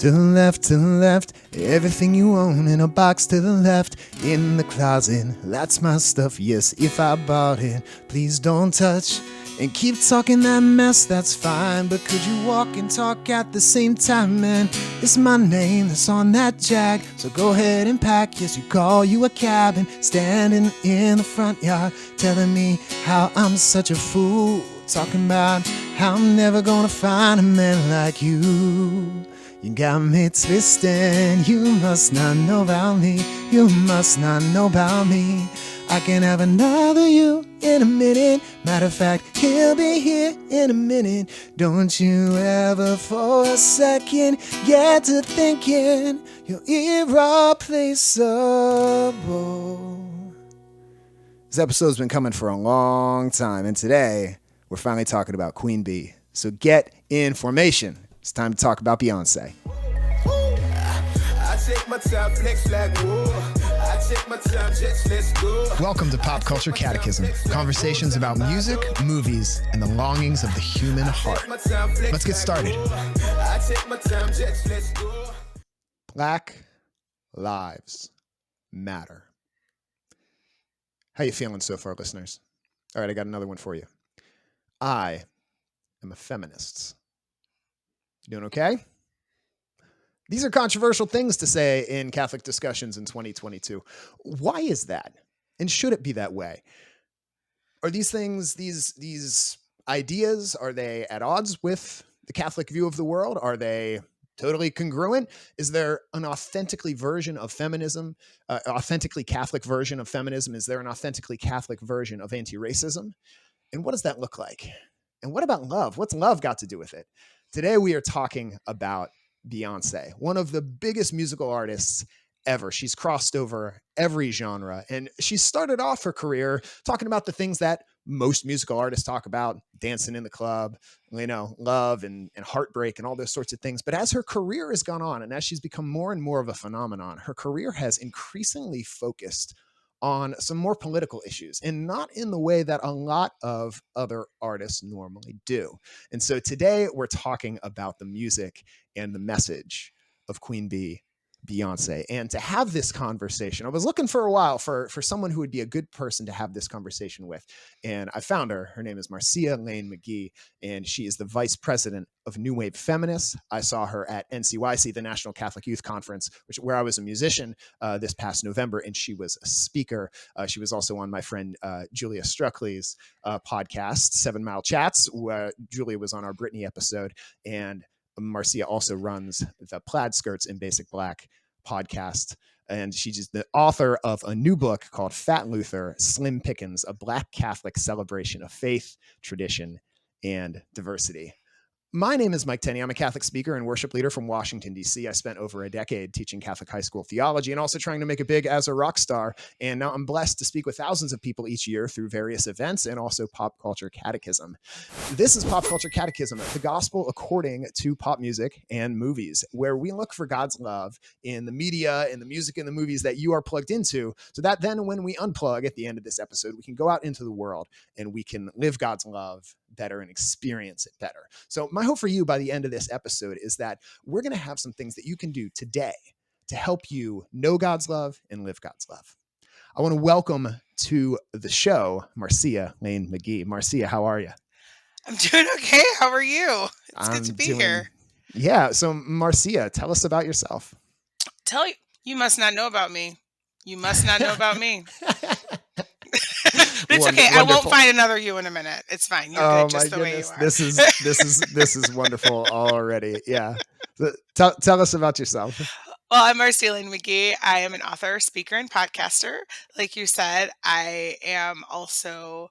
To the left, everything you own in a box to the left, in the closet, that's my stuff, yes, if I bought it, please don't touch, and keep talking that mess, that's fine, but could you walk and talk at the same time, man, it's my name that's on that jag, so go ahead and pack, yes, you call you a cab, and standing in the front yard, telling me how I'm such a fool, talking about how I'm never gonna find a man like you. You got me twisting, you must not know about me, you must not know about me. I can have another you in a minute, matter of fact, he'll be here in a minute. Don't you ever for a second get to thinking you're irreplaceable. This episode's been coming for a long time, and today we're finally talking about Queen Bee. So get in formation. It's time to talk about Beyoncé. Welcome to Pop Culture Catechism, conversations about music, movies, and the longings of the human heart. Let's get started. Black Lives Matter. How you feeling so far, listeners? All right, I got another one for you. I am a feminist. You doing okay? These are controversial things to say in Catholic discussions in 2022. Why is that? And should it be that way? Are these things, these ideas, are they at odds with the Catholic view of the world? Are they totally congruent? Is there an authentically version of feminism, authentically Catholic version of feminism? Is there an authentically Catholic version of anti-racism? And what does that look like? And what about love? What's love got to do with it? Today, we are talking about Beyoncé, one of the biggest musical artists ever. She's crossed over every genre, and she started off her career talking about the things that most musical artists talk about, dancing in the club, love and heartbreak and all those sorts of things. But as her career has gone on and as she's become more and more of a phenomenon, her career has increasingly focused on some more political issues, and not in the way that a lot of other artists normally do. And so today we're talking about the music and the message of Queen Bee, Beyoncé. And to have this conversation, I was looking for a while for someone who would be a good person to have this conversation with. And I found her. Her name is Marcia Lane-McGee, and she is the vice president of New Wave Feminists. I saw her at NCYC, the National Catholic Youth Conference, where I was a musician this past November, and she was a speaker. She was also on my friend Julia Struckley's podcast, 7 Mile Chats, where Julia was on our Britney episode, and Marcia also runs the Plaid Skirts in Basic Black podcast. And she's the author of a new book called Fat Luther, Slim Pickens, a Black Catholic celebration of faith, tradition, and diversity. My name is Mike Tenney. I'm a Catholic speaker and worship leader from Washington, D.C. I spent over a decade teaching Catholic high school theology and also trying to make it big as a rock star. And now I'm blessed to speak with thousands of people each year through various events and also Pop Culture Catechism. This is Pop Culture Catechism, the gospel according to pop music and movies, where we look for God's love in the media, in the music, and the movies that you are plugged into, so that then when we unplug at the end of this episode, we can go out into the world and we can live God's love better and experience it better. So my hope for you by the end of this episode is that we're going to have some things that you can do today to help you know God's love and live God's love. I want to welcome to the show Marcia Lane-McGee. Marcia, how are you? I'm doing okay. How are you? It's good to be here. Yeah. So Marcia, tell us about yourself. You must not know about me. You must not know about me. But it's okay. Wonderful. I won't find another you in a minute. It's fine. You're good just the way you are. This is wonderful already. Yeah. So, tell us about yourself. Well, I'm Marcia Lane-McGee. I am an author, speaker, and podcaster. Like you said, I am also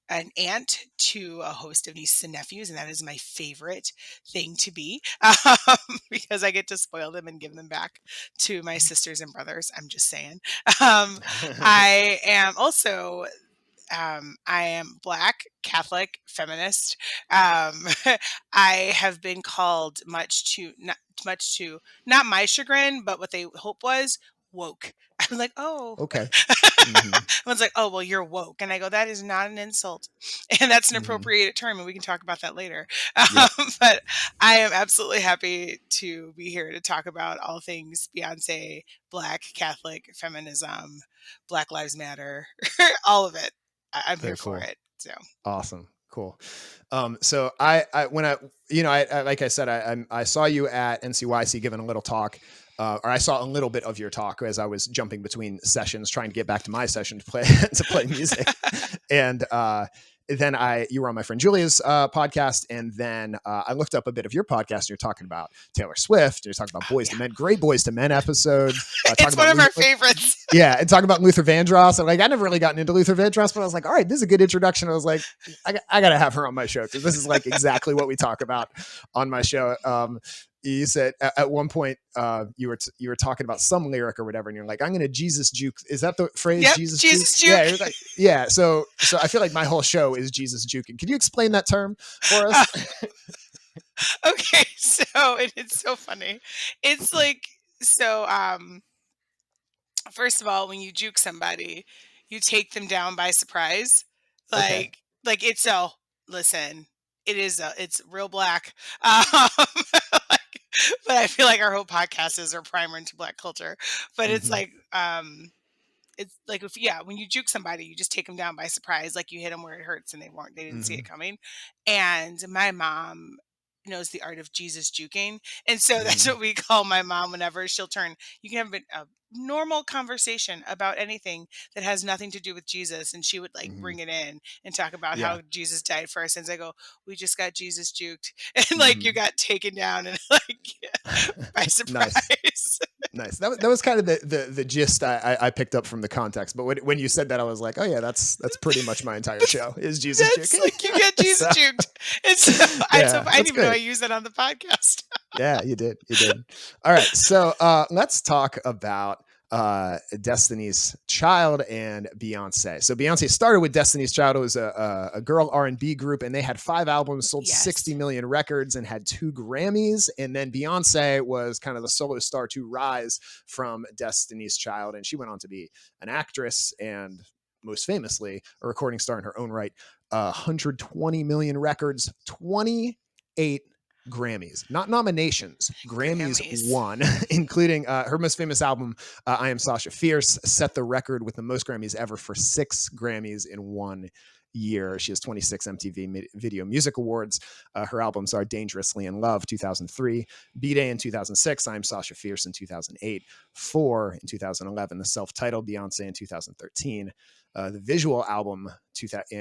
an aunt to a host of nieces and nephews, and that is my favorite thing to be because I get to spoil them and give them back to my sisters and brothers. I'm just saying. I am also I am Black, Catholic, feminist. I have been called much to not my chagrin, but what they hope was woke. I'm like, oh. Okay. Mm-hmm. Everyone's like, oh, well, you're woke. And I go, that is not an insult. And that's an Mm-hmm. appropriated term. And we can talk about that later. Yep. But I am absolutely happy to be here to talk about all things Beyonce, Black, Catholic, feminism, Black Lives Matter, all of it. I'm Very here for cool. it. So Awesome. Cool. So I when I like I said, I saw you at NCYC giving a little talk, or I saw a little bit of your talk as I was jumping between sessions trying to get back to my session to play to play music, and then you were on my friend Julia's podcast, and then I looked up a bit of your podcast, and you're talking about Taylor Swift, you're talking about Boys to Men, great Boys to Men episode. It's one of our favorites. Yeah, and talking about Luther Vandross. And like, I never really gotten into Luther Vandross, but I was like, all right, this is a good introduction. I was like, I got to have her on my show because this is like exactly what we talk about on my show. You said at one point you were talking about some lyric or whatever, and you're like, I'm going to Jesus juke. Is that the phrase? Yep, Jesus juke. Yeah, you're like, yeah. So I feel like my whole show is Jesus juking. Can you explain that term for us? Okay, so it's so funny. It's like, so first of all, when you juke somebody, you take them down by surprise. Okay. Like it's listen, it's real black. Like, but I feel like our whole podcast is our primer into Black culture. But it's like when you juke somebody, you just take them down by surprise. Like you hit them where it hurts and they didn't see it coming. And my mom knows the art of Jesus juking. And so that's what we call my mom whenever she'll turn. You can have a normal conversation about anything that has nothing to do with Jesus. And she would like bring it in and talk about how Jesus died for our sins. I go, we just got Jesus juked. And like you got taken down and like by surprise. Nice. That was kind of the gist I picked up from the context. But when you said that, I was like, oh yeah, that's pretty much my entire show is Jesus juking. Like you get Jesus juked. And so I didn't even know I used that on the podcast. Yeah, you did. All right. So let's talk about Destiny's Child and Beyonce. So Beyonce started with Destiny's Child. It was a girl R&B group, and they had 5 albums, sold 60 million records, and had 2 Grammys. And then Beyonce was kind of the solo star to rise from Destiny's Child, and she went on to be an actress and most famously a recording star in her own right. 120 million records, 28 Grammys, not nominations. Grammys won, including her most famous album, I Am Sasha Fierce, set the record with the most Grammys ever for 6 Grammys in 1 year. She has 26 MTV Video Music Awards. Her albums are Dangerously in Love, 2003, B-Day in 2006, I Am Sasha Fierce in 2008, 4 in 2011, the self-titled Beyonce in 2013, the visual album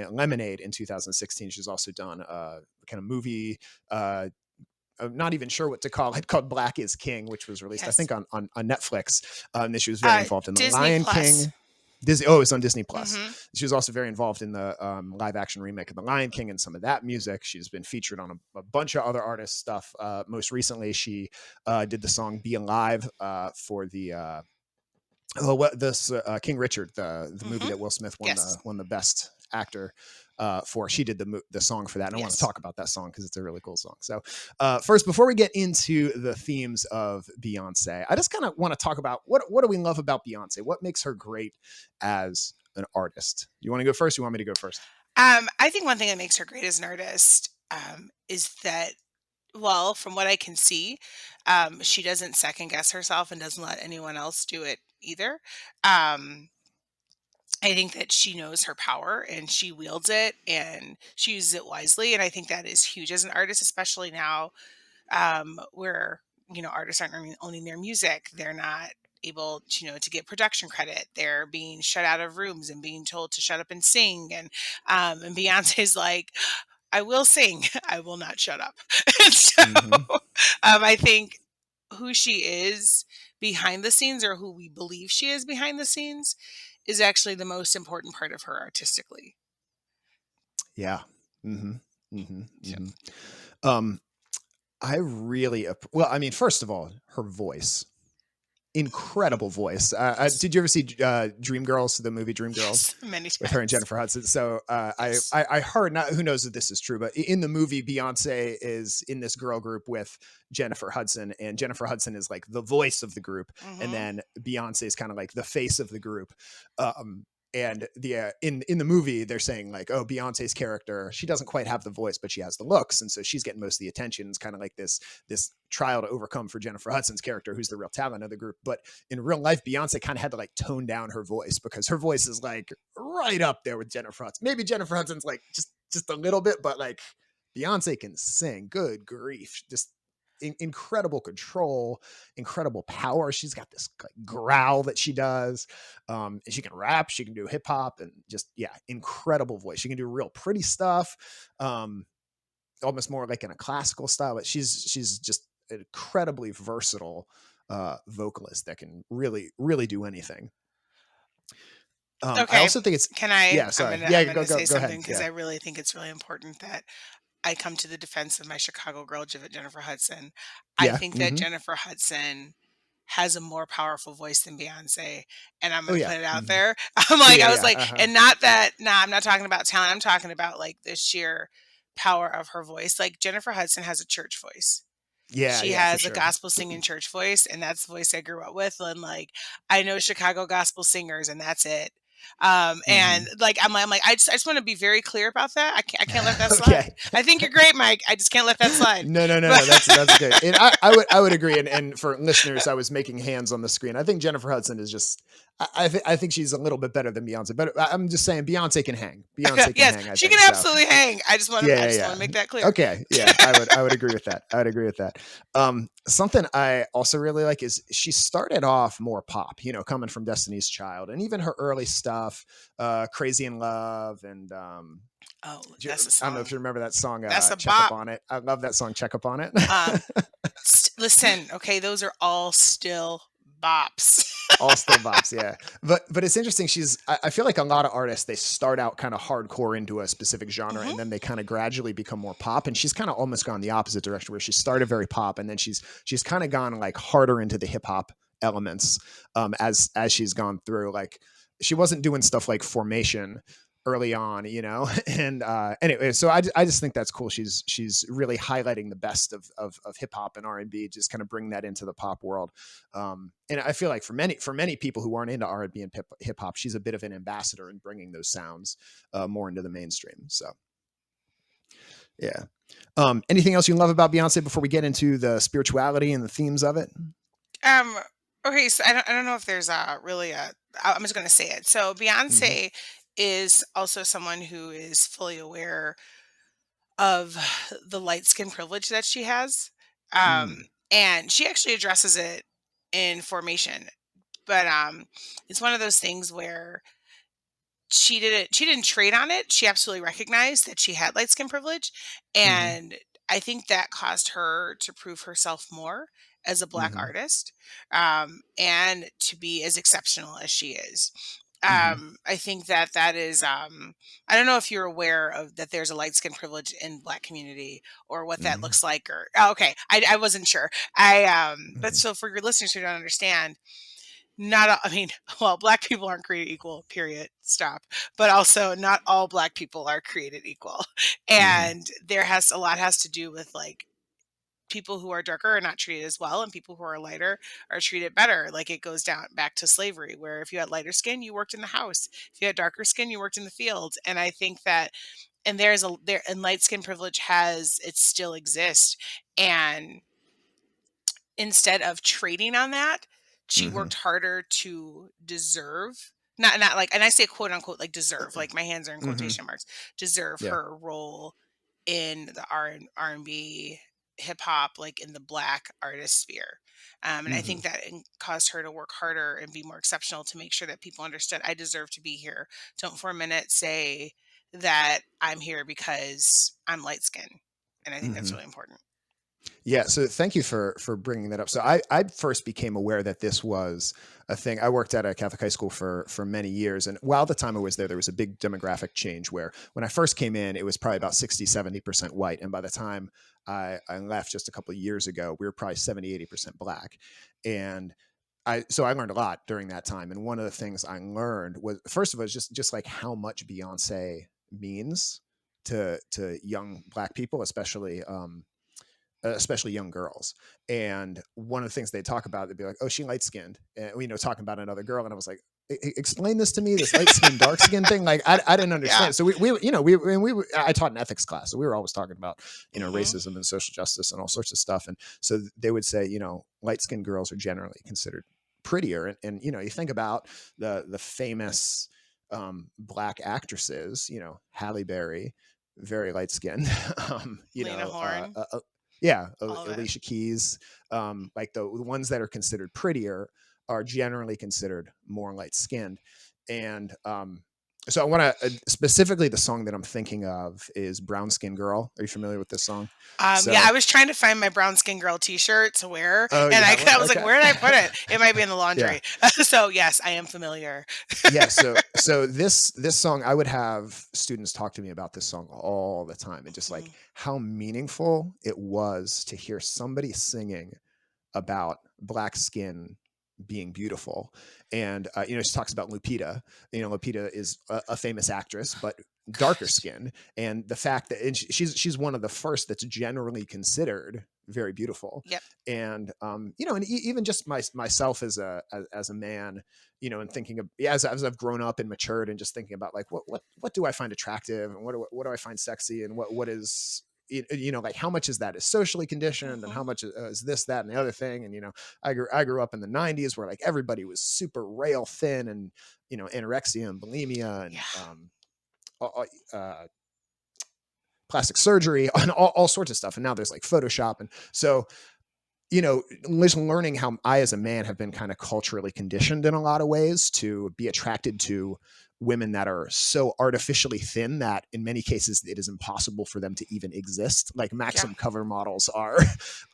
Lemonade in 2016. She's also done a kind of movie, I'm not even sure what to call it, called Black is King, which was released, I think, on Netflix. And she was very involved in the Disney Lion Plus. King. Disney. Oh, it was on Disney Plus. She was also very involved in the live action remake of The Lion King and some of that music. She's been featured on a bunch of other artists' stuff. Most recently, she did the song "Be Alive" for the King Richard, the movie that Will Smith won the best actor for. She did the song for that, and I want to talk about that song because it's a really cool song. So first, before we get into the themes of Beyonce, I just kind of want to talk about what do we love about Beyonce? What makes her great as an artist? You want to go first? You want me to go first? I think one thing that makes her great as an artist is that, well, from what I can see, she doesn't second guess herself and doesn't let anyone else do it either. I think that she knows her power and she wields it and she uses it wisely. And I think that is huge as an artist, especially now where, artists aren't owning their music. They're not able to, to get production credit. They're being shut out of rooms and being told to shut up and sing. And Beyonce's like, I will sing. I will not shut up. And so I think who she is behind the scenes, or who we believe she is behind the scenes, is actually the most important part of her artistically. Yeah. I really, well, I mean, first of all, her voice. incredible voice. Did you ever see Dreamgirls, the movie Dreamgirls? Yes, many times. With her and Jennifer Hudson. So Yes. I heard, not who knows if this is true, but in the movie, Beyonce is in this girl group with Jennifer Hudson, and Jennifer Hudson is like the voice of the group, and then Beyonce is kind of like the face of the group. And the in the movie, they're saying like, oh, Beyonce's character, she doesn't quite have the voice, but she has the looks, and so she's getting most of the attention. It's kind of like this trial to overcome for Jennifer Hudson's character, who's the real talent of the group. But in real life, Beyonce kind of had to like tone down her voice because her voice is like right up there with Jennifer Hudson. Maybe Jennifer Hudson's like just a little bit, but like Beyonce can sing. Good grief, just incredible control, incredible power. She's got this like growl that she does. She can rap, she can do hip hop, and just incredible voice. She can do real pretty stuff, almost more like in a classical style. But she's just an incredibly versatile vocalist that can really do anything. Okay. I also think it's. Can I? Yeah, sorry. I'm gonna say go ahead. something because I really think it's really important that I come to the defense of my Chicago girl, Jennifer Hudson. I think that Jennifer Hudson has a more powerful voice than Beyonce, and I'm going to put it out there. I'm like, I was like, and not that, I'm not talking about talent. I'm talking about like the sheer power of her voice. Like Jennifer Hudson has a church voice. Yeah, she has a gospel singing church voice, and that's the voice I grew up with. And like, I know Chicago gospel singers, and that's it. And like I'm like I just want to be very clear about that. I can't let that slide. I think you're great, Mike. I just can't let that slide. No, that's good. And I would agree. And for listeners, I was making hands on the screen. I think Jennifer Hudson is just. I think she's a little bit better than Beyonce, but I'm just saying Beyonce can hang. Beyonce can hang. She can absolutely hang. I just want to make that clear. Okay, yeah, I would agree with that. Something I also really like is she started off more pop, coming from Destiny's Child, and even her early stuff, Crazy in Love, and that's a song. I don't know if you remember that song. That's a Check bop. Up on It. I love that song. Check Up on It. Listen, okay, those are all still bops. All still bops, yeah. But it's interesting. I feel like a lot of artists, they start out kind of hardcore into a specific genre, and then they kind of gradually become more pop. And she's kind of almost gone the opposite direction, where she started very pop, and then she's kind of gone like harder into the hip hop elements as she's gone through. Like she wasn't doing stuff like Formation early on, and anyway, so I just think that's cool. She's really highlighting the best of hip hop and R&B, just kind of bring that into the pop world. And I feel like for many people who aren't into R&B and hip hop, she's a bit of an ambassador in bringing those sounds more into the mainstream. So yeah. Anything else you love about Beyonce before we get into the spirituality and the themes of it? Okay, so I don't know if there's I'm just going to say it. So Beyonce is also someone who is fully aware of the light skin privilege that she has. And she actually addresses it in Formation. But it's one of those things where she didn't trade on it. She absolutely recognized that she had light skin privilege. And I think that caused her to prove herself more as a Black artist, and to be as exceptional as she is. I think that is, I don't know if you're aware of that there's a light skin privilege in Black community or what that looks like, or, okay. I wasn't sure. But so for your listeners who don't understand, Black people aren't created equal, period. Stop. But also not all Black people are created equal. And a lot has to do with like, people who are darker are not treated as well, and people who are lighter are treated better. Like it goes down back to slavery, where if you had lighter skin, you worked in the house. If you had darker skin, you worked in the fields. And I think that, and light skin privilege it still exists. And instead of trading on that, she worked harder to deserve, not like, and I say quote unquote, like deserve, like my hands are in quotation marks, deserve her role in the R&B hip hop, like in the Black artist sphere. And I think that caused her to work harder and be more exceptional to make sure that people understood, I deserve to be here. Don't for a minute say that I'm here because I'm light skinned. And I think that's really important. Yeah. So thank you for bringing that up. So I first became aware that this was a thing. I worked at a Catholic high school for many years. And while the time I was there was a big demographic change where when I first came in, it was probably about 60-70% white. And by the time I left just a couple of years ago, we were probably 70-80% Black. And I learned a lot during that time, and one of the things I learned was, first of all, just like how much Beyonce means to young Black people, especially young girls. And one of the things they talk about, they'd be like, "Oh, she light skinned," and talking about another girl, and I was like, Explain this to me, this light skin, dark skin thing." Like I didn't understand. Yeah. So I taught an ethics class, so we were always talking about racism and social justice and all sorts of stuff. And so they would say, light skinned girls are generally considered prettier. And you think about the famous Black actresses, Halle Berry, very light skinned, Lena Horne. Alicia Keys, like the ones that are considered prettier are generally considered more light skinned. And so I want to specifically, the song that I'm thinking of is Brown Skin Girl. Are you familiar with this song? Yeah, I was trying to find my Brown Skin Girl t-shirt to wear, and I was like, where did I put it? It might be in the laundry. Yeah. So yes, I am familiar. Yeah. So this song, I would have students talk to me about this song all the time, and just like how meaningful it was to hear somebody singing about Black skin being beautiful. And she talks about Lupita. Lupita is a famous actress, but darker skin, and the fact that she's one of the first that's generally considered very beautiful. Yep. And and even just myself as a man, and thinking of as I've grown up and matured, and just thinking about like what do I find attractive, and what do I find sexy, and what is, like how much is that is socially conditioned, and how much is this, that, and the other thing. And I grew up in the 90s where like everybody was super rail thin, and anorexia and bulimia and plastic surgery and all sorts of stuff. And now there's like Photoshop. And so learning how I as a man have been kind of culturally conditioned in a lot of ways to be attracted to women that are so artificially thin that in many cases it is impossible for them to even exist. Like Maxim cover models are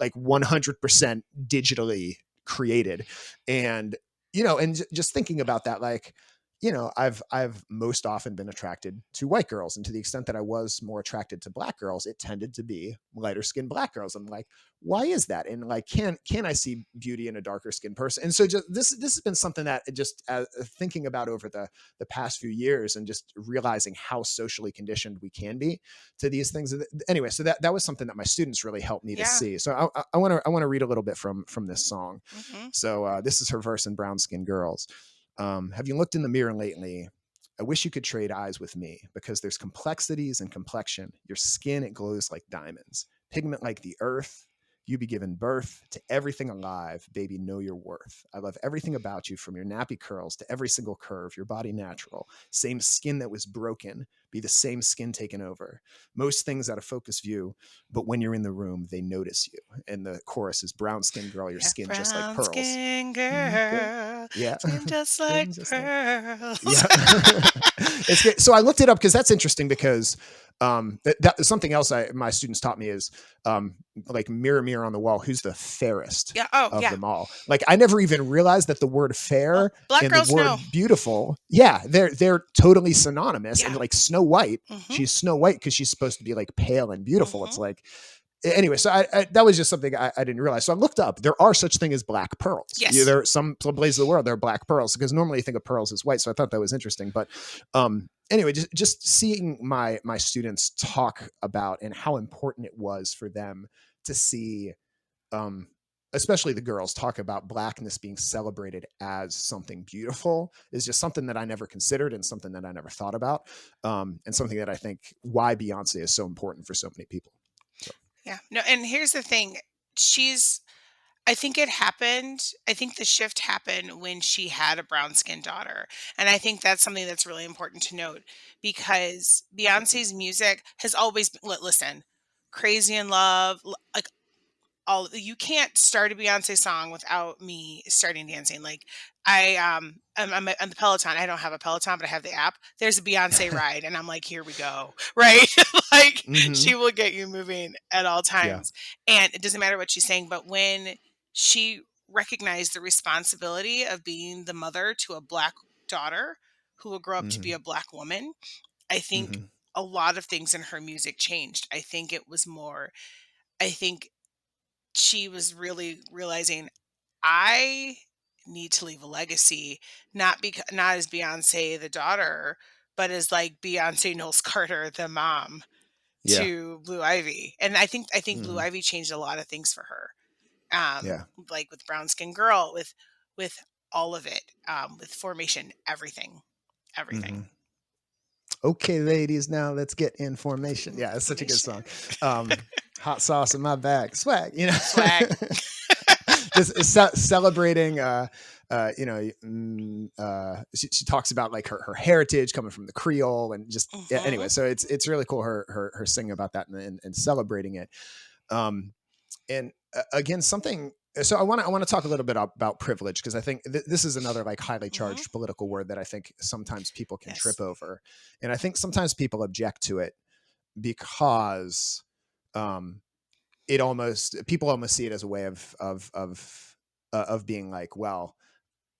like 100% digitally created. And and just thinking about that, like I've most often been attracted to white girls, and to the extent that I was more attracted to Black girls, it tended to be lighter skinned Black girls. I'm like, why is that? And like, can I see beauty in a darker skinned person? And so just this has been something that just thinking about over the past few years, and just realizing how socially conditioned we can be to these things. Anyway, so that was something that my students really helped me to see. So I want to read a little bit from this song. So this is her verse in Brown Skin Girls. Have you looked in the mirror lately? I wish you could trade eyes with me, because there's complexities in complexion. Your skin, it glows like diamonds. Pigment like the earth. You be given birth to everything alive. Baby, know your worth. I love everything about you, from your nappy curls to every single curve. Your body natural. Same skin that was broken. Be the same skin taken over. Most things out of focus view, but when you're in the room, they notice you. And the chorus is brown skin girl, your skin just like pearls. Brown skin girl, skin just like pearls. Yeah. It's good. So I looked it up because that's interesting, because that something else my students taught me is like mirror on the wall, who's the fairest of them all. Like I never even realized that the word fair and the word beautiful, they're totally synonymous. And like Snow White, she's Snow White because she's supposed to be like pale and beautiful. It's like, anyway, so I that was just something I didn't realize. So I looked up, there are such thing as Black pearls. Yes. There are some places of the world there are Black pearls, because normally you think of pearls as white. So I thought that was interesting. But anyway, just seeing my students talk about and how important it was for them to see, especially the girls, talk about Blackness being celebrated as something beautiful is just something that I never considered, and something that I never thought about, and something that I think why Beyonce is so important for so many people. So. Yeah, no, and here's the thing. I think the shift happened when she had a brown skinned daughter. And I think that's something that's really important to note, because Beyonce's music has always been, listen, Crazy in Love, like you can't start a Beyonce song without me starting dancing. Like I'm on the Peloton. I don't have a Peloton, but I have the app. There's a Beyonce ride, and I'm like, here we go. Right. Like she will get you moving at all times. And it doesn't matter what she's saying, but when she recognized the responsibility of being the mother to a Black daughter who will grow up to be a Black woman, I think a lot of things in her music changed. I think she was really realizing, I need to leave a legacy, not as Beyonce the daughter, but as like Beyonce Knowles Carter the mom to Blue Ivy. And I think Blue Ivy changed a lot of things for her. Like with Brown Skin Girl, with all of it, with Formation, everything. Okay, ladies, now let's get in formation. Yeah, it's such a good song. Hot sauce in my bag, swag. Swag. Just celebrating. She talks about like her heritage coming from the Creole, and just anyway. So it's really cool her singing about that and celebrating it. And again, something. So I want to talk a little bit about privilege, because I think this is another like highly charged political word that I think sometimes people can trip over, and I think sometimes people object to it because people almost see it as a way of being like, well,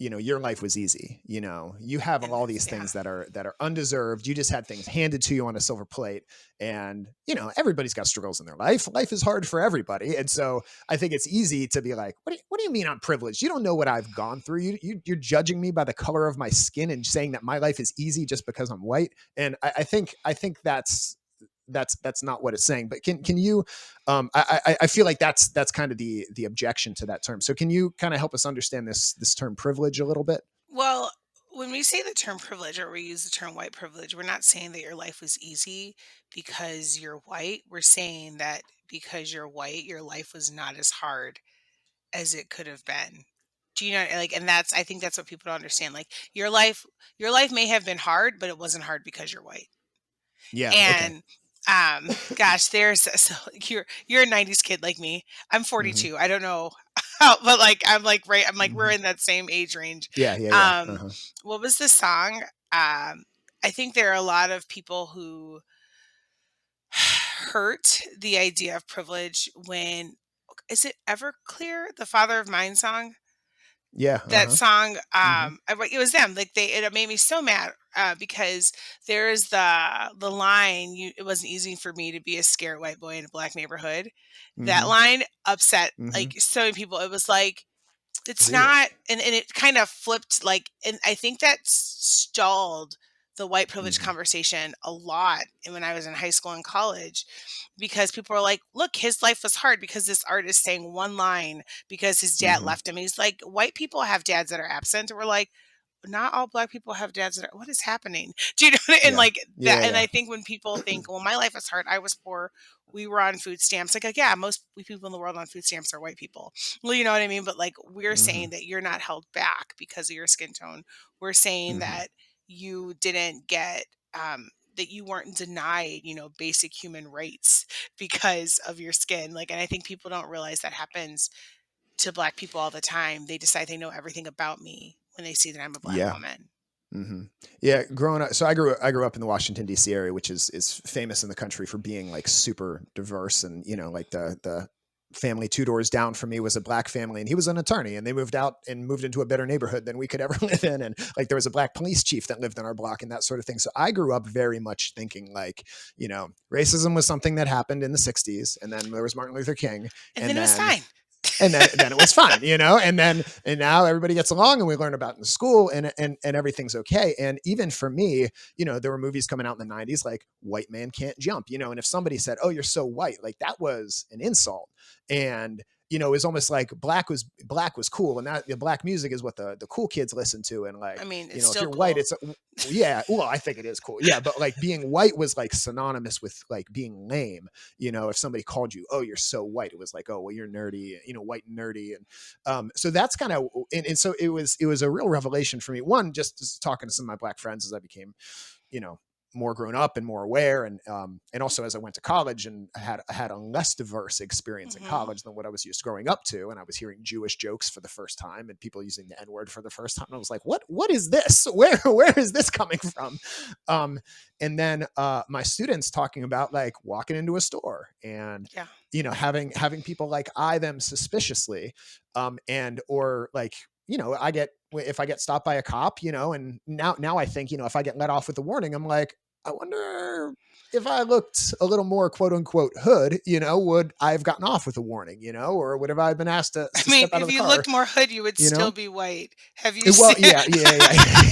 your life was easy. You have all these things that are undeserved. You just had things handed to you on a silver plate, and everybody's got struggles in their life. Life is hard for everybody, and so I think it's easy to be like, what do you mean I'm privileged? You don't know what I've gone through. You're judging me by the color of my skin and saying that my life is easy just because I'm white. And I think that's not what it's saying. But can you I feel like that's kind of the objection to that term. So can you kind of help us understand this term privilege a little bit? Well, when we say the term privilege, or we use the term white privilege, we're not saying that your life was easy because you're white. We're saying that because you're white, your life was not as hard as it could have been. Do you know, like, and I think that's what people don't understand. Like your life may have been hard, but it wasn't hard because you're white. Yeah. And gosh, you're a 90s kid like me. I'm 42. I don't know how, but like I'm like we're in that same age range. Yeah. What was the song? I think there are a lot of people who hurt the idea of privilege when, is it Everclear, the Father of Mine song? Yeah. That song, it was them. Like it made me so mad because there is the line. It wasn't easy for me to be a scared white boy in a black neighborhood. That line upset like so many people. It was like, it's Really? not, and it kind of flipped, like, and I think that stalled the white privilege conversation a lot when I was in high school and college, because people were like, look, his life was hard because this artist sang one line because his dad left him. And he's like, white people have dads that are absent. And we're like, not all black people have dads that are, what is happening? Do you know what I mean? And like that. And I think when people think, well, my life was hard, I was poor, we were on food stamps, like yeah, most people in the world on food stamps are white people. Well, you know what I mean? But like, we're saying that you're not held back because of your skin tone. We're saying that you didn't get, that you weren't denied, basic human rights because of your skin. Like, and I think people don't realize that happens to black people all the time. They decide they know everything about me when they see that I'm a black woman. Yeah, growing up, so I grew up in the Washington D.C. area, which is famous in the country for being like super diverse, and like the family 2 doors down from me was a black family, and he was an attorney, and they moved out and moved into a better neighborhood than we could ever live in, and like there was a black police chief that lived in our block and that sort of thing. So I grew up very much thinking like, racism was something that happened in the 60s, and then there was Martin Luther King, and then it was fine. And then it was fine, and now everybody gets along, and we learn about it in school, and everything's okay. And even for me, there were movies coming out in the 90s like White Man Can't Jump, and if somebody said, oh, you're so white, like that was an insult. And it was almost like black was cool, and that the black music is what the cool kids listen to. And like, I mean, if still you're cool. white, it's well, I think it is cool. Yeah. But like being white was like synonymous with like being lame. If somebody called you, oh, you're so white, it was like, oh, well, you're nerdy, white and nerdy. And so that's kind of, and so it was a real revelation for me. One, just talking to some of my black friends as I became, more grown up and more aware, and also as I went to college and had a less diverse experience in college than what I was used to growing up to, and I was hearing Jewish jokes for the first time and people using the N-word for the first time. And I was like, what is this? Where is this coming from? And then my students talking about like walking into a store and having people like eye them suspiciously, and or like, if I get stopped by a cop, and now I think, if I get let off with a warning, I'm like, I wonder if I looked a little more quote unquote hood, would I have gotten off with a warning, or would have I been asked to I mean, step out of if the you car? looked more hood, you would You still know? be white. Have you Well, seen? yeah.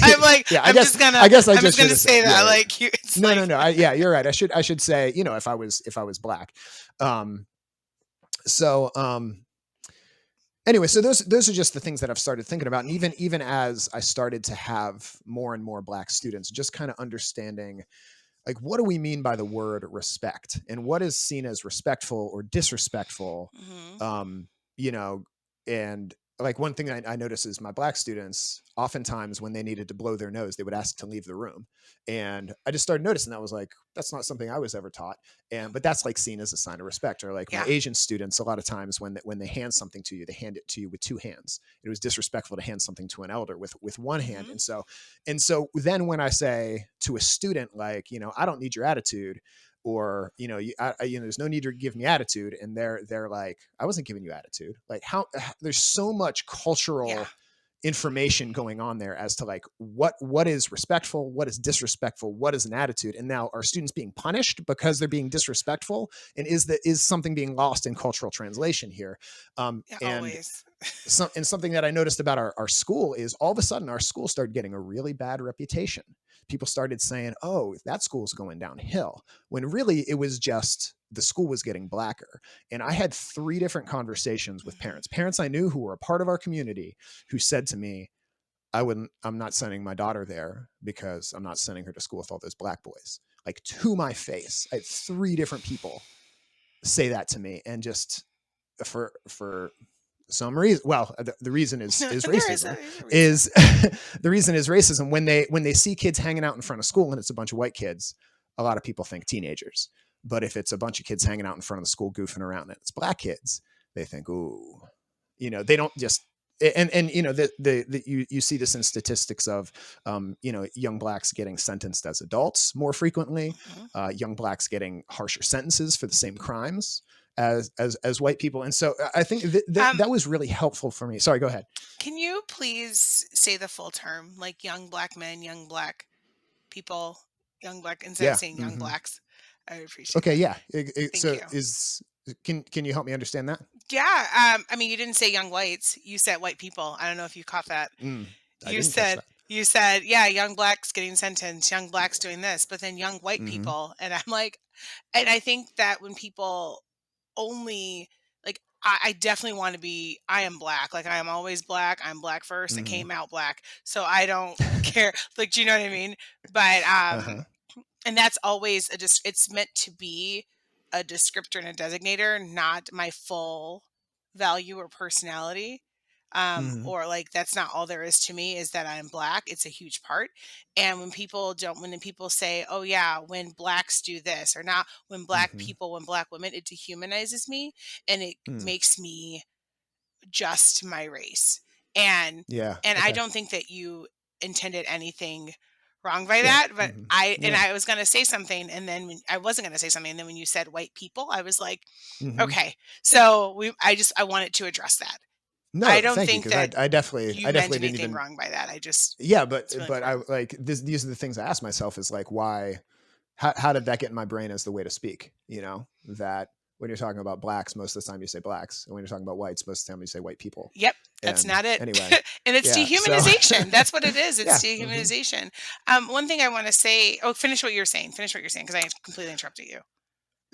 I'm like, yeah. I'm just gonna I guess I I'm just just gonna should have say said, that. yeah. Like you, it's No, like, no, no. Yeah, you're right. I should say, if I was black. So, anyway, so those are just the things that I've started thinking about, and even as I started to have more and more black students, just kind of understanding, like, what do we mean by the word respect, and what is seen as respectful or disrespectful, mhm. you know, and like one thing I noticed is my black students, oftentimes when they needed to blow their nose, they would ask to leave the room. And I just started noticing that. I was like, that's not something I was ever taught. But that's like seen as a sign of respect. Or like my Yeah. Asian students, a lot of times when they hand something to you, they hand it to you with two hands. It was disrespectful to hand something to an elder with one hand. Mhm. And so then when I say to a student, like, I don't need your attitude, or there's no need to give me attitude, and they're like, I wasn't giving you attitude. Like, how there's so much cultural Yeah. information going on there as to like what is respectful, what is disrespectful, what is an attitude. And now are students being punished because they're being disrespectful, and is something being lost in cultural translation here? Yeah. And Always. something that I noticed about our school is all of a sudden our school started getting a really bad reputation. People started saying, oh, that school's going downhill, when really it was just the school was getting blacker. And I had 3 different conversations with parents I knew who were a part of our community, who said to me, I'm not sending my daughter there because I'm not sending her to school with all those black boys. Like, to my face, I had 3 different people say that to me. And just for some reason, well, the reason is racism. Is the reason is racism. When they see kids hanging out in front of school and it's a bunch of white kids, a lot of people think teenagers. But if it's a bunch of kids hanging out in front of the school goofing around and it's black kids, they think, ooh, they don't just. And you see this in statistics of young blacks getting sentenced as adults more frequently, young blacks getting harsher sentences for the same crimes as white people. And so I think that was really helpful for me. Sorry, go ahead. Can you please say the full term, like young black men, young black people, young black, instead of saying young blacks? I would appreciate Okay, that. yeah. Thank So you. can you help me understand that? Yeah. I mean, you didn't say young whites. You said white people. I don't know if you caught that. I didn't catch that. You said, yeah, young blacks getting sentenced, young blacks doing this, but then young white Mm-hmm. people. And I'm like, and I think that when people only, like, I definitely want to be, I am black. Like, I am always black. I'm black first. I came out black. So I don't care. Like, do you know what I mean? But, and that's always it's meant to be a descriptor and a designator, not my full value or personality. Or like, that's not all there is to me, is that I'm black. It's a huge part. And when people say, oh yeah, when blacks do this, or not when black people, when black women, it dehumanizes me, and it makes me just my race. And I don't think that you intended anything wrong by that, but I was going to say something, and then I wasn't going to say something, and then when you said white people, I was like, okay, so I wanted to address that. No, I don't thank think you, that because I definitely meant didn't anything even wrong by that. I just, but really I like these are the things I ask myself, is like, why, how did that get in my brain as the way to speak? That when you're talking about blacks, most of the time you say blacks, and when you're talking about whites, most of the time you say white people. Yep, that's not it. Anyway, and it's dehumanization. That's what it is. It's Yeah. dehumanization. One thing I want to say. Oh, finish what you're saying. Because I completely interrupted you.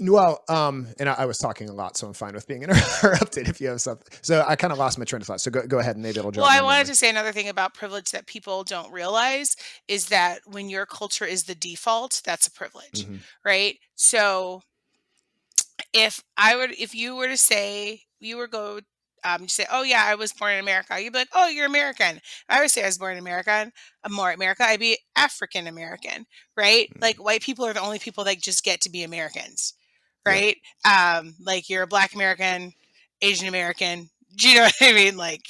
Well, and I was talking a lot, so I'm fine with being interrupted if you have something. So I kind of lost my train of thought. So go ahead, and maybe it'll jog. Well, I my wanted memory. to say another thing about privilege that people don't realize is that when your culture is the default, that's a privilege, right? So if you were to say, say, oh yeah, I was born in America, you'd be like, oh, you're American. I would say I was born in America. I'm more America. I'd be African American, right? Like, white people are the only people that just get to be Americans, right? Like, you're a Black American, Asian American. Do you know what I mean? Like,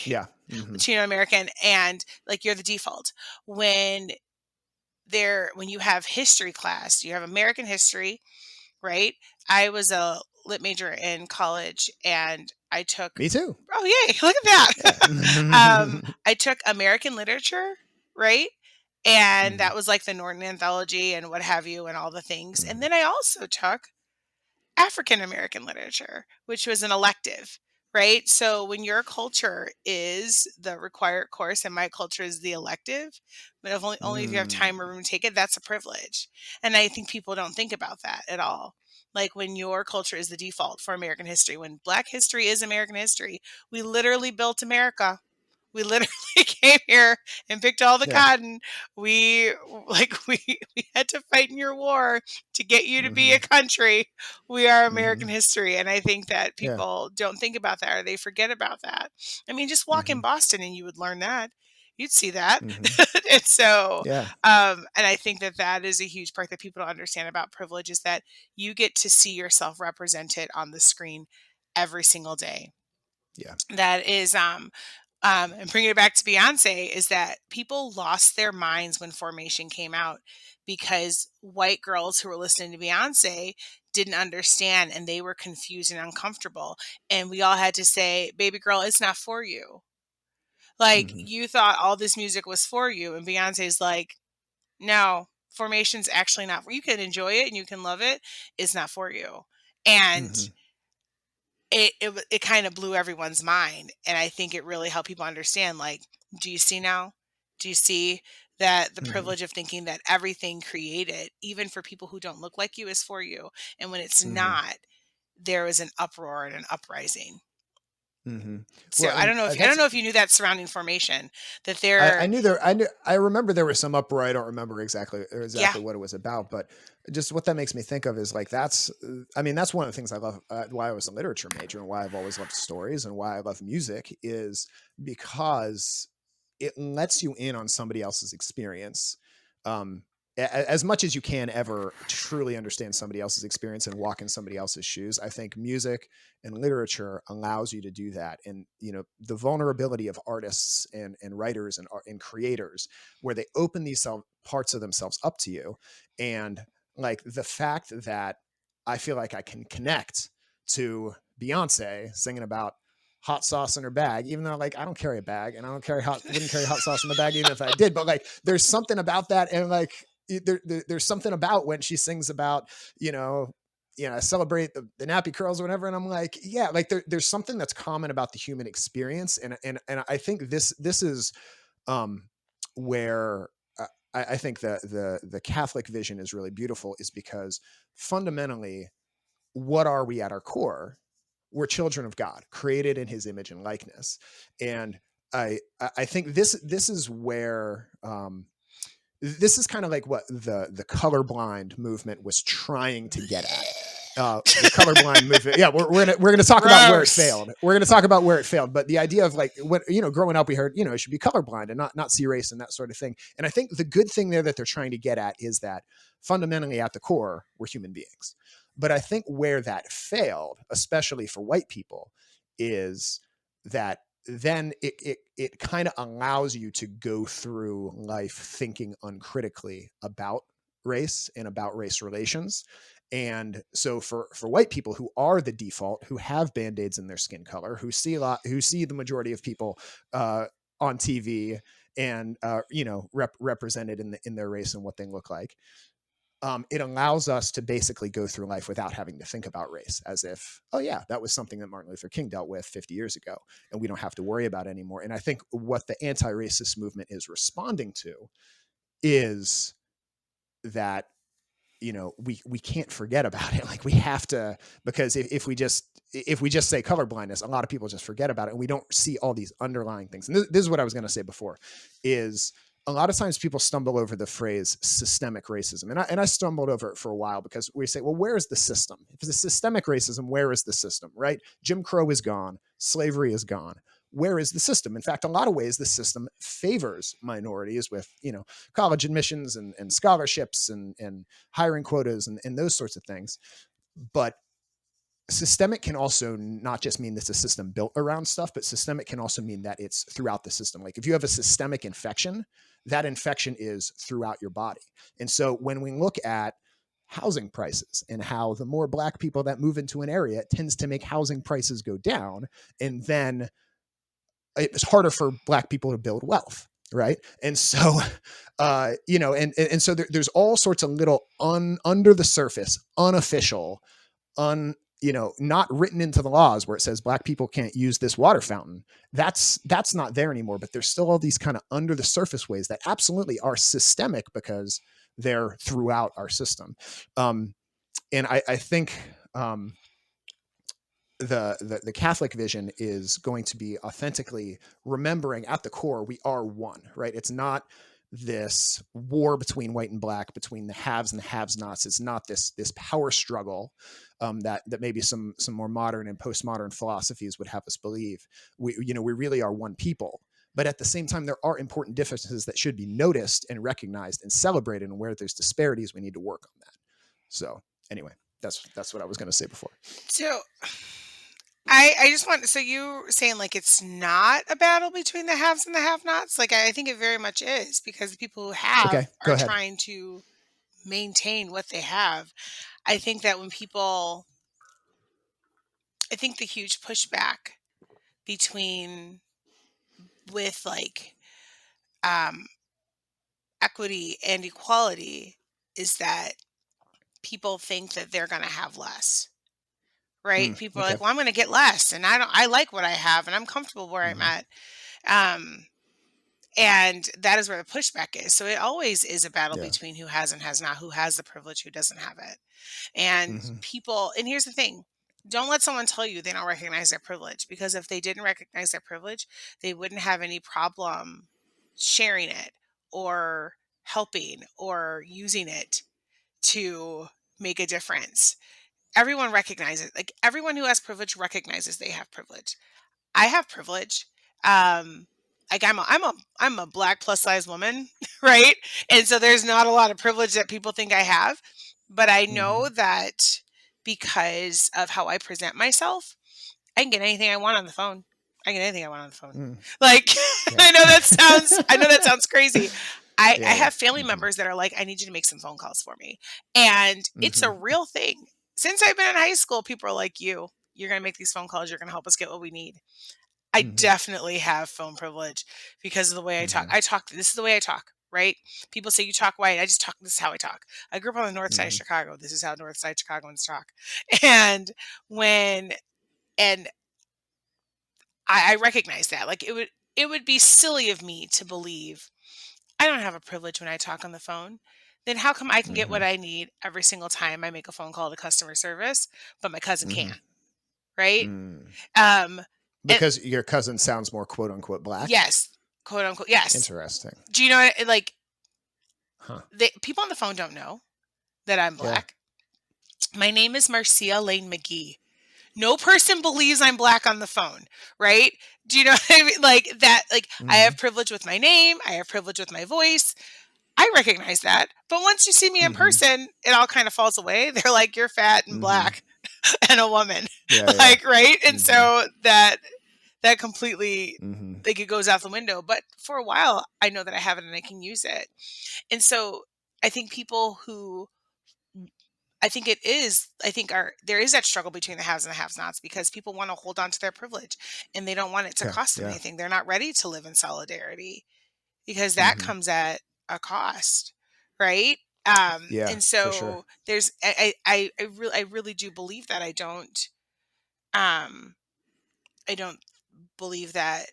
Latino American, and like, you're the default. When you have history class, you have American history, right? I was a lit major in college, and I took. Me too. Oh, yay! Look at that. I took American literature, right? And that was like the Norton Anthology and what have you and all the things. And then I also took African American literature, which was an elective, right? So when your culture is the required course and my culture is the elective, but if only if you have time or room to take it, that's a privilege. And I think people don't think about that at all. Like when your culture is the default for American history, when Black history is American history, we literally built America. We literally came here and picked all the cotton. We had to fight in your war to get you to be a country. We are American history. And I think that people don't think about that or they forget about that. I mean, just walk in Boston and you would learn that. You'd see that. And so, and I think that that is a huge part that people don't understand about privilege is that you get to see yourself represented on the screen every single day. Yeah. That is, and bringing it back to Beyoncé is that people lost their minds when Formation came out because white girls who were listening to Beyoncé didn't understand and they were confused and uncomfortable. And we all had to say, baby girl, it's not for you. Like you thought all this music was for you. And Beyonce's like, no, Formation's actually not for you. You can enjoy it and you can love it. It's not for you. And it kind of blew everyone's mind. And I think it really helped people understand, like, do you see now? Do you see that the privilege of thinking that everything created, even for people who don't look like you, is for you? And when it's not, there is an uproar and an uprising. So Well, I don't know if you knew that surrounding Formation, that there. I remember there was some uproar. I don't remember exactly what it was about, but just what that makes me think of is like that's one of the things I love. Why I was a literature major and why I've always loved stories and why I love music is because it lets you in on somebody else's experience. As much as you can ever truly understand somebody else's experience and walk in somebody else's shoes, I think music and literature allows you to do that. And, the vulnerability of artists and writers and creators where they open these parts of themselves up to you. And like the fact that I feel like I can connect to Beyonce singing about hot sauce in her bag, even though like I don't carry a bag and I wouldn't carry hot sauce in the bag even if I did, but like there's something about that. And like there's something about when she sings about celebrate the nappy curls or whatever, and I'm like, yeah, like there's something that's common about the human experience, and I think this is where I think the Catholic vision is really beautiful, is because fundamentally, what are we at our core? We're children of God, created in His image and likeness, and I think this is where this is kind of like what the colorblind movement was trying to get at. The colorblind movement. Yeah, we're gonna talk about where it failed. We're gonna talk about where it failed. But the idea of like what growing up, we heard it should be colorblind and not see race and that sort of thing. And I think the good thing there that they're trying to get at is that fundamentally at the core we're human beings. But I think where that failed, especially for white people, is that then it kind of allows you to go through life thinking uncritically about race and about race relations. And so for white people who are the default, who have Band-Aids in their skin color, who see the majority of people on TV and represented in their race and what they look like, it allows us to basically go through life without having to think about race, as if, oh yeah, that was something that Martin Luther King dealt with 50 years ago, and we don't have to worry about it anymore. And I think what the anti-racist movement is responding to is that, we can't forget about it. Like we have to, because if we just say colorblindness, a lot of people just forget about it, and we don't see all these underlying things. And this is what I was going to say before, is a lot of times people stumble over the phrase systemic racism. And I stumbled over it for a while because we say, well, where is the system? If it's systemic racism, where is the system, right? Jim Crow is gone. Slavery is gone. Where is the system? In fact, a lot of ways, the system favors minorities with, college admissions and scholarships and hiring quotas and those sorts of things. But systemic can also not just mean it's a system built around stuff, but systemic can also mean that it's throughout the system. Like if you have a systemic infection, that infection is throughout your body. And so when we look at housing prices and how the more Black people that move into an area, it tends to make housing prices go down. And then it's harder for Black people to build wealth. right? And so, and so there's all sorts of little under the surface, unofficial, not written into the laws where it says Black people can't use this water fountain. That's not there anymore. But there's still all these kind of under the surface ways that absolutely are systemic because they're throughout our system. And I think the Catholic vision is going to be authentically remembering at the core, we are one, right? It's not this war between white and black, between the haves and the have-nots. It's not this power struggle that maybe some more modern and postmodern philosophies would have us believe. We really are one people. But at the same time, there are important differences that should be noticed and recognized and celebrated. And where there's disparities, we need to work on that. So anyway, that's what I was going to say before. So I just want, so you saying like it's not a battle between the haves and the have-nots? Like I think it very much is, because the people who have are trying to maintain what they have. I think that I think the huge pushback with like equity and equality is that people think that they're going to have less. Right? People are like, well, I'm going to get less, and I like what I have, and I'm comfortable where I'm at. And that is where the pushback is. So it always is a battle between who has and has not, who has the privilege, who doesn't have it. And people, and here's the thing, don't let someone tell you they don't recognize their privilege, because if they didn't recognize their privilege, they wouldn't have any problem sharing it or helping or using it to make a difference. Everyone recognizes, like everyone who has privilege recognizes they have privilege. I have privilege. Like I'm a Black plus size woman, right? And so there's not a lot of privilege that people think I have, but I know that because of how I present myself, I can get anything I want on the phone. I Like, I know that sounds crazy. I have family members that are like, I need you to make some phone calls for me. And it's a real thing. Since I've been in high school, people are like, you're going to make these phone calls. You're going to help us get what we need. I definitely have phone privilege because of the way I talk. This is the way I talk, right? People say you talk white. I just talk. This is how I talk. I grew up on the north side of Chicago. This is how north side Chicagoans talk. And I recognize that. Like it would be silly of me to believe I don't have a privilege when I talk on the phone. Then how come I can get what I need every single time I make a phone call to customer service, but my cousin can't? Right? Because your cousin sounds more quote unquote Black? Yes. Quote unquote. Yes. Interesting. Do you know what, like, people on the phone don't know that I'm Black. Yeah. My name is Marcia Lane-McGee. No person believes I'm Black on the phone, right? Do you know what I mean? Like that, like I have privilege with my name. I have privilege with my voice. I recognize that. But once you see me in person, it all kind of falls away. They're like, you're fat and Black and a woman. Like, right? And so that completely, like it goes out the window. But for a while, I know that I have it and I can use it. And so I think people who, there is that struggle between the haves and the have-nots, because people want to hold on to their privilege and they don't want it to cost them anything. They're not ready to live in solidarity because that comes at a cost, right? And so there's, I really do believe that. I don't believe that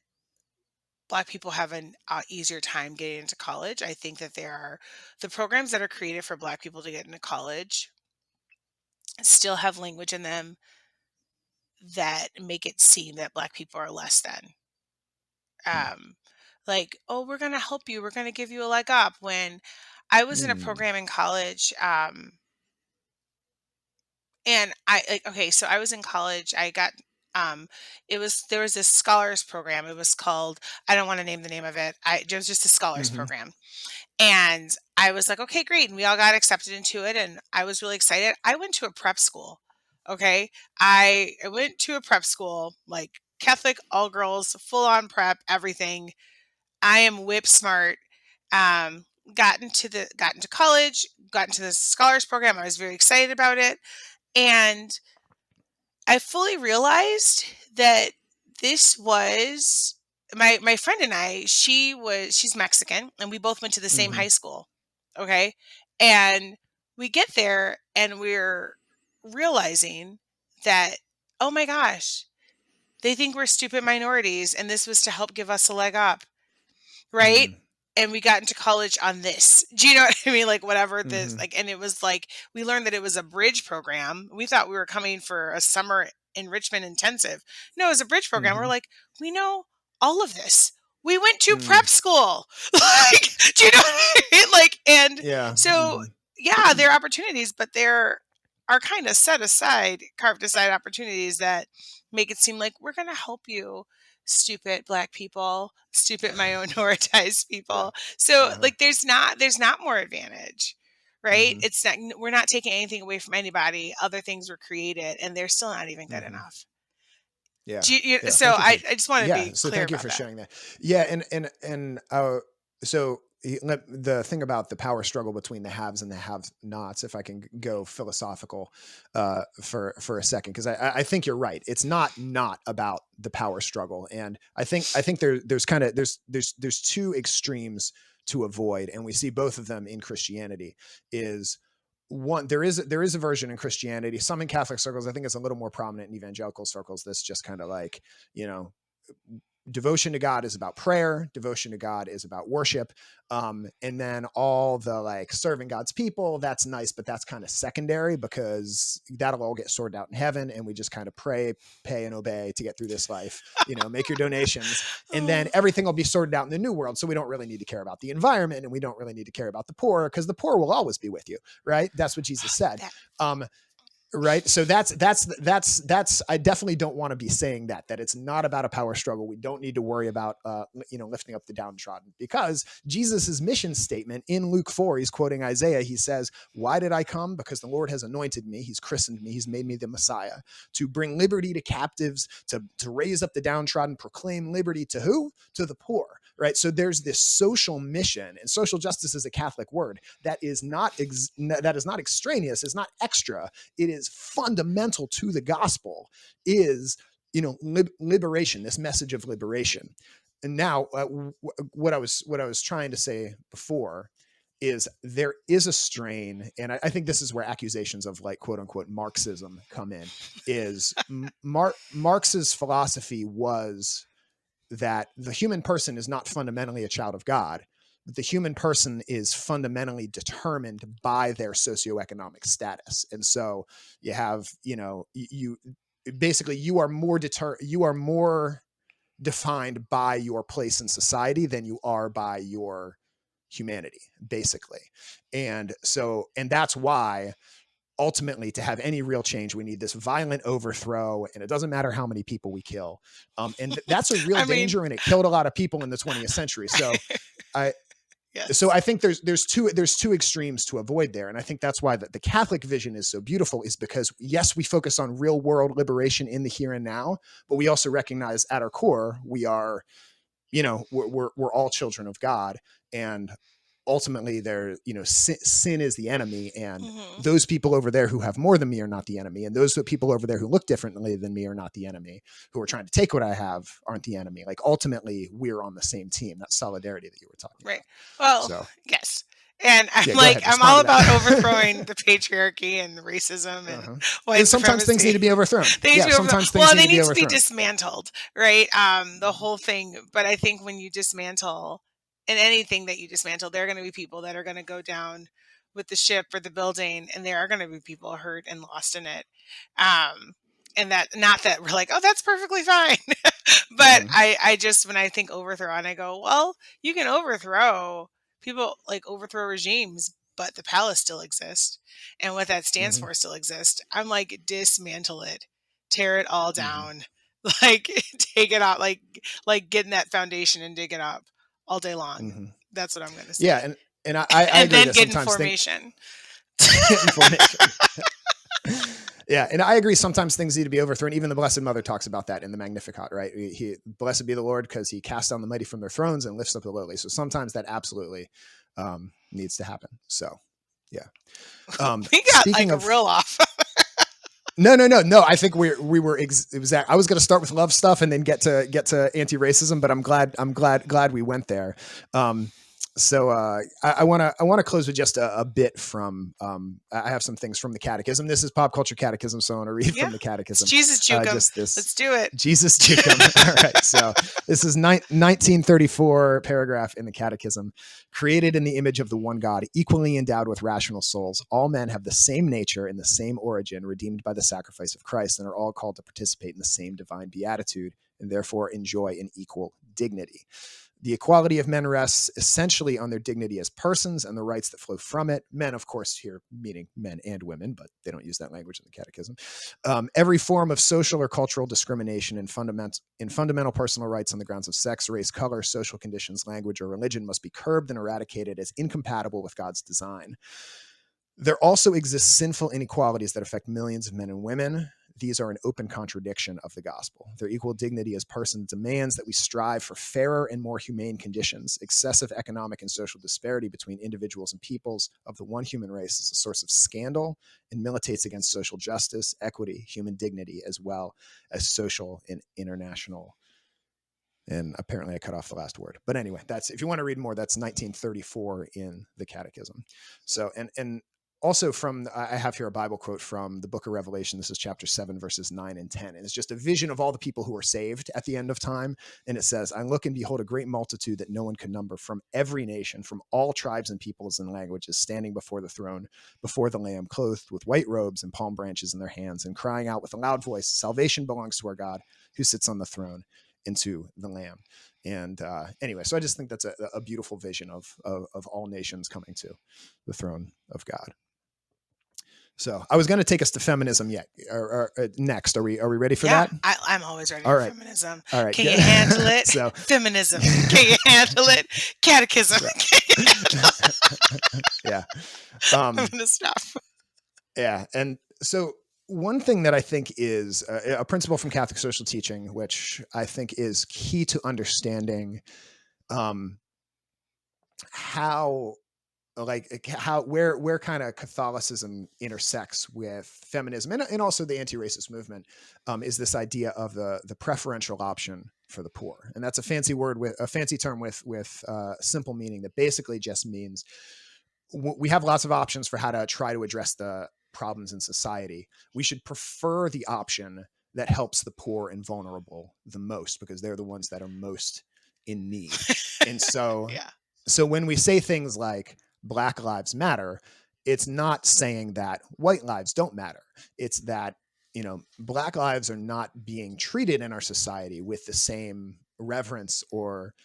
Black people have an easier time getting into college. I think that the programs that are created for Black people to get into college still have language in them that make it seem that Black people are less than. Like, oh, we're going to help you. We're going to give you a leg up. When I was in a program in college, and so I was in college. I got, there was this scholars program. It was called, I don't want to name the name of it. It was just a scholars program. And I was like, okay, great. And we all got accepted into it. And I was really excited. I went to a prep school. Okay. I went to a prep school, like Catholic, all girls, full on prep, everything. I am whip smart. Got into college, got into the scholars program. I was very excited about it. And I fully realized that this was my friend and I, she's Mexican, and we both went to the same high school. Okay. And we get there and we're realizing that, oh my gosh, they think we're stupid minorities, and this was to help give us a leg up. Right. And we got into college on this. Do you know what I mean? Like whatever this, like, and it was like, we learned that it was a bridge program. We thought we were coming for a summer enrichment intensive. No, it was a bridge program. We're like, we know all of this. We went to prep school. Like, do you know what I mean? Like, and so, yeah, there are opportunities, but there are kind of carved aside opportunities that make it seem like we're going to help you, stupid Black people, stupid minoritized people. So like there's not more advantage, right? It's not, we're not taking anything away from anybody. Other things were created and they're still not even good enough. Yeah. So I just want to be so clear thank you about for that. sharing that. Yeah. And so the thing about the power struggle between the haves and the have-nots, if I can go philosophical for a second, because I think you're right. It's not about the power struggle, and I think there's two extremes to avoid, and we see both of them in Christianity. Is one, there is a version in Christianity, some in Catholic circles. I think it's a little more prominent in evangelical circles. That's just kind of like, devotion to God is about prayer. Devotion to God is about worship. And then all the like serving God's people, that's nice, but that's kind of secondary because that'll all get sorted out in heaven. And we just kind of pray, pay, and obey to get through this life, make your donations. And then everything will be sorted out in the new world. So we don't really need to care about the environment, and we don't really need to care about the poor, because the poor will always be with you. Right. That's what Jesus said. Right. So that's, I definitely don't want to be saying that it's not about a power struggle. We don't need to worry about, lifting up the downtrodden, because Jesus's mission statement in Luke 4, he's quoting Isaiah. He says, "Why did I come? Because the Lord has anointed me. He's christened me. He's made me the Messiah to bring liberty to captives, to raise up the downtrodden, proclaim liberty to who? To the poor." Right. So there's this social mission, and social justice is a Catholic word that is not extraneous. It's not extra. It is fundamental to the gospel, is, liberation, this message of liberation. And now what I was trying to say before is there is a strain, and I think this is where accusations of like quote unquote Marxism come in, is Marx's philosophy was that the human person is not fundamentally a child of God. The human person is fundamentally determined by their socioeconomic status. And so you have, you basically, you are more defined by your place in society than you are by your humanity, basically. And that's why ultimately, to have any real change, we need this violent overthrow, and it doesn't matter how many people we kill. And that's a real danger, and it killed a lot of people in the 20th century. So So I think there's two extremes to avoid there. And I think that's why the Catholic vision is so beautiful, is because yes, we focus on real world liberation in the here and now, but we also recognize at our core, we are, we're all children of God, and ultimately sin is the enemy, and those people over there who have more than me are not the enemy, and those people over there who look differently than me are not the enemy, who are trying to take what I have aren't the enemy. Like ultimately we're on the same team. That solidarity that you were talking about. Well, yes. And I'm all about overthrowing the patriarchy and the racism and white and sometimes supremacy. Things need to be overthrown. They need to be dismantled, right? The whole thing. But I think when you dismantle, and anything that you dismantle, there are going to be people that are going to go down with the ship or the building, and there are going to be people hurt and lost in it. And that, not that we're like, oh, that's perfectly fine. But I just, when I think overthrow, and I go, well, you can overthrow people, like overthrow regimes, but the palace still exists, and what that stands for still exists. I'm like, dismantle it, tear it all down, like take it out, like getting that foundation and dig it up all day long. That's what I'm going to say. Yeah, and I agree then that get sometimes information. Yeah, and I agree. Sometimes things need to be overthrown. Even the Blessed Mother talks about that in the Magnificat, right? Blessed be the Lord, because he casts down the mighty from their thrones and lifts up the lowly. So sometimes that absolutely needs to happen. So, yeah. We got like a real off. No. I think I was going to start with love stuff and then get to anti-racism, but I'm glad we went there. So I want to close with just a bit from. I have some things from the Catechism. This is Pop Culture Catechism, so I want to read from the Catechism. It's Jesus Jukum. Let's do it. Jesus Jukum. All right. So this is 1934 paragraph in the Catechism. Created in the image of the one God, equally endowed with rational souls, all men have the same nature and the same origin, redeemed by the sacrifice of Christ, and are all called to participate in the same divine beatitude, and therefore enjoy an equal dignity. The equality of men rests essentially on their dignity as persons and the rights that flow from it. Men, of course, here meaning men and women, but they don't use that language in the Catechism. Every form of social or cultural discrimination in fundamental personal rights on the grounds of sex, race, color, social conditions, language, or religion must be curbed and eradicated as incompatible with God's design. There also exist sinful inequalities that affect millions of men and women. These are an open contradiction of the gospel. Their equal dignity as persons demands that we strive for fairer and more humane conditions. Excessive economic and social disparity between individuals and peoples of the one human race is a source of scandal and militates against social justice, equity, human dignity, as well as social and international. And apparently I cut off the last word. But anyway, that's, if you want to read more, that's 1934 in the Catechism. So, and also I have here a Bible quote from the book of Revelation. This is chapter 7, verses 9 and 10. And it's just a vision of all the people who are saved at the end of time. And it says, I look and behold a great multitude that no one can number, from every nation, from all tribes and peoples and languages, standing before the throne, before the Lamb, clothed with white robes and palm branches in their hands, and crying out with a loud voice, salvation belongs to our God who sits on the throne, into the Lamb. And anyway, so I just think that's a beautiful vision of all nations coming to the throne of God. So I was going to take us to feminism or next. Are we ready for that? I'm always ready All for right. feminism. All right. Can you handle it? So, feminism. Can you handle it? Catechism. Yeah. I'm going to stop. Yeah. And so one thing that I think is a principle from Catholic social teaching, which I think is key to understanding where kind of Catholicism intersects with feminism and also the anti-racist movement, is this idea of the preferential option for the poor. And that's a fancy term with simple meaning that basically just means we have lots of options for how to try to address the problems in society. We should prefer the option that helps the poor and vulnerable the most, because they're the ones that are most in need. And so, So when we say things like Black Lives Matter, it's not saying that white lives don't matter. It's that, Black lives are not being treated in our society with the same reverence or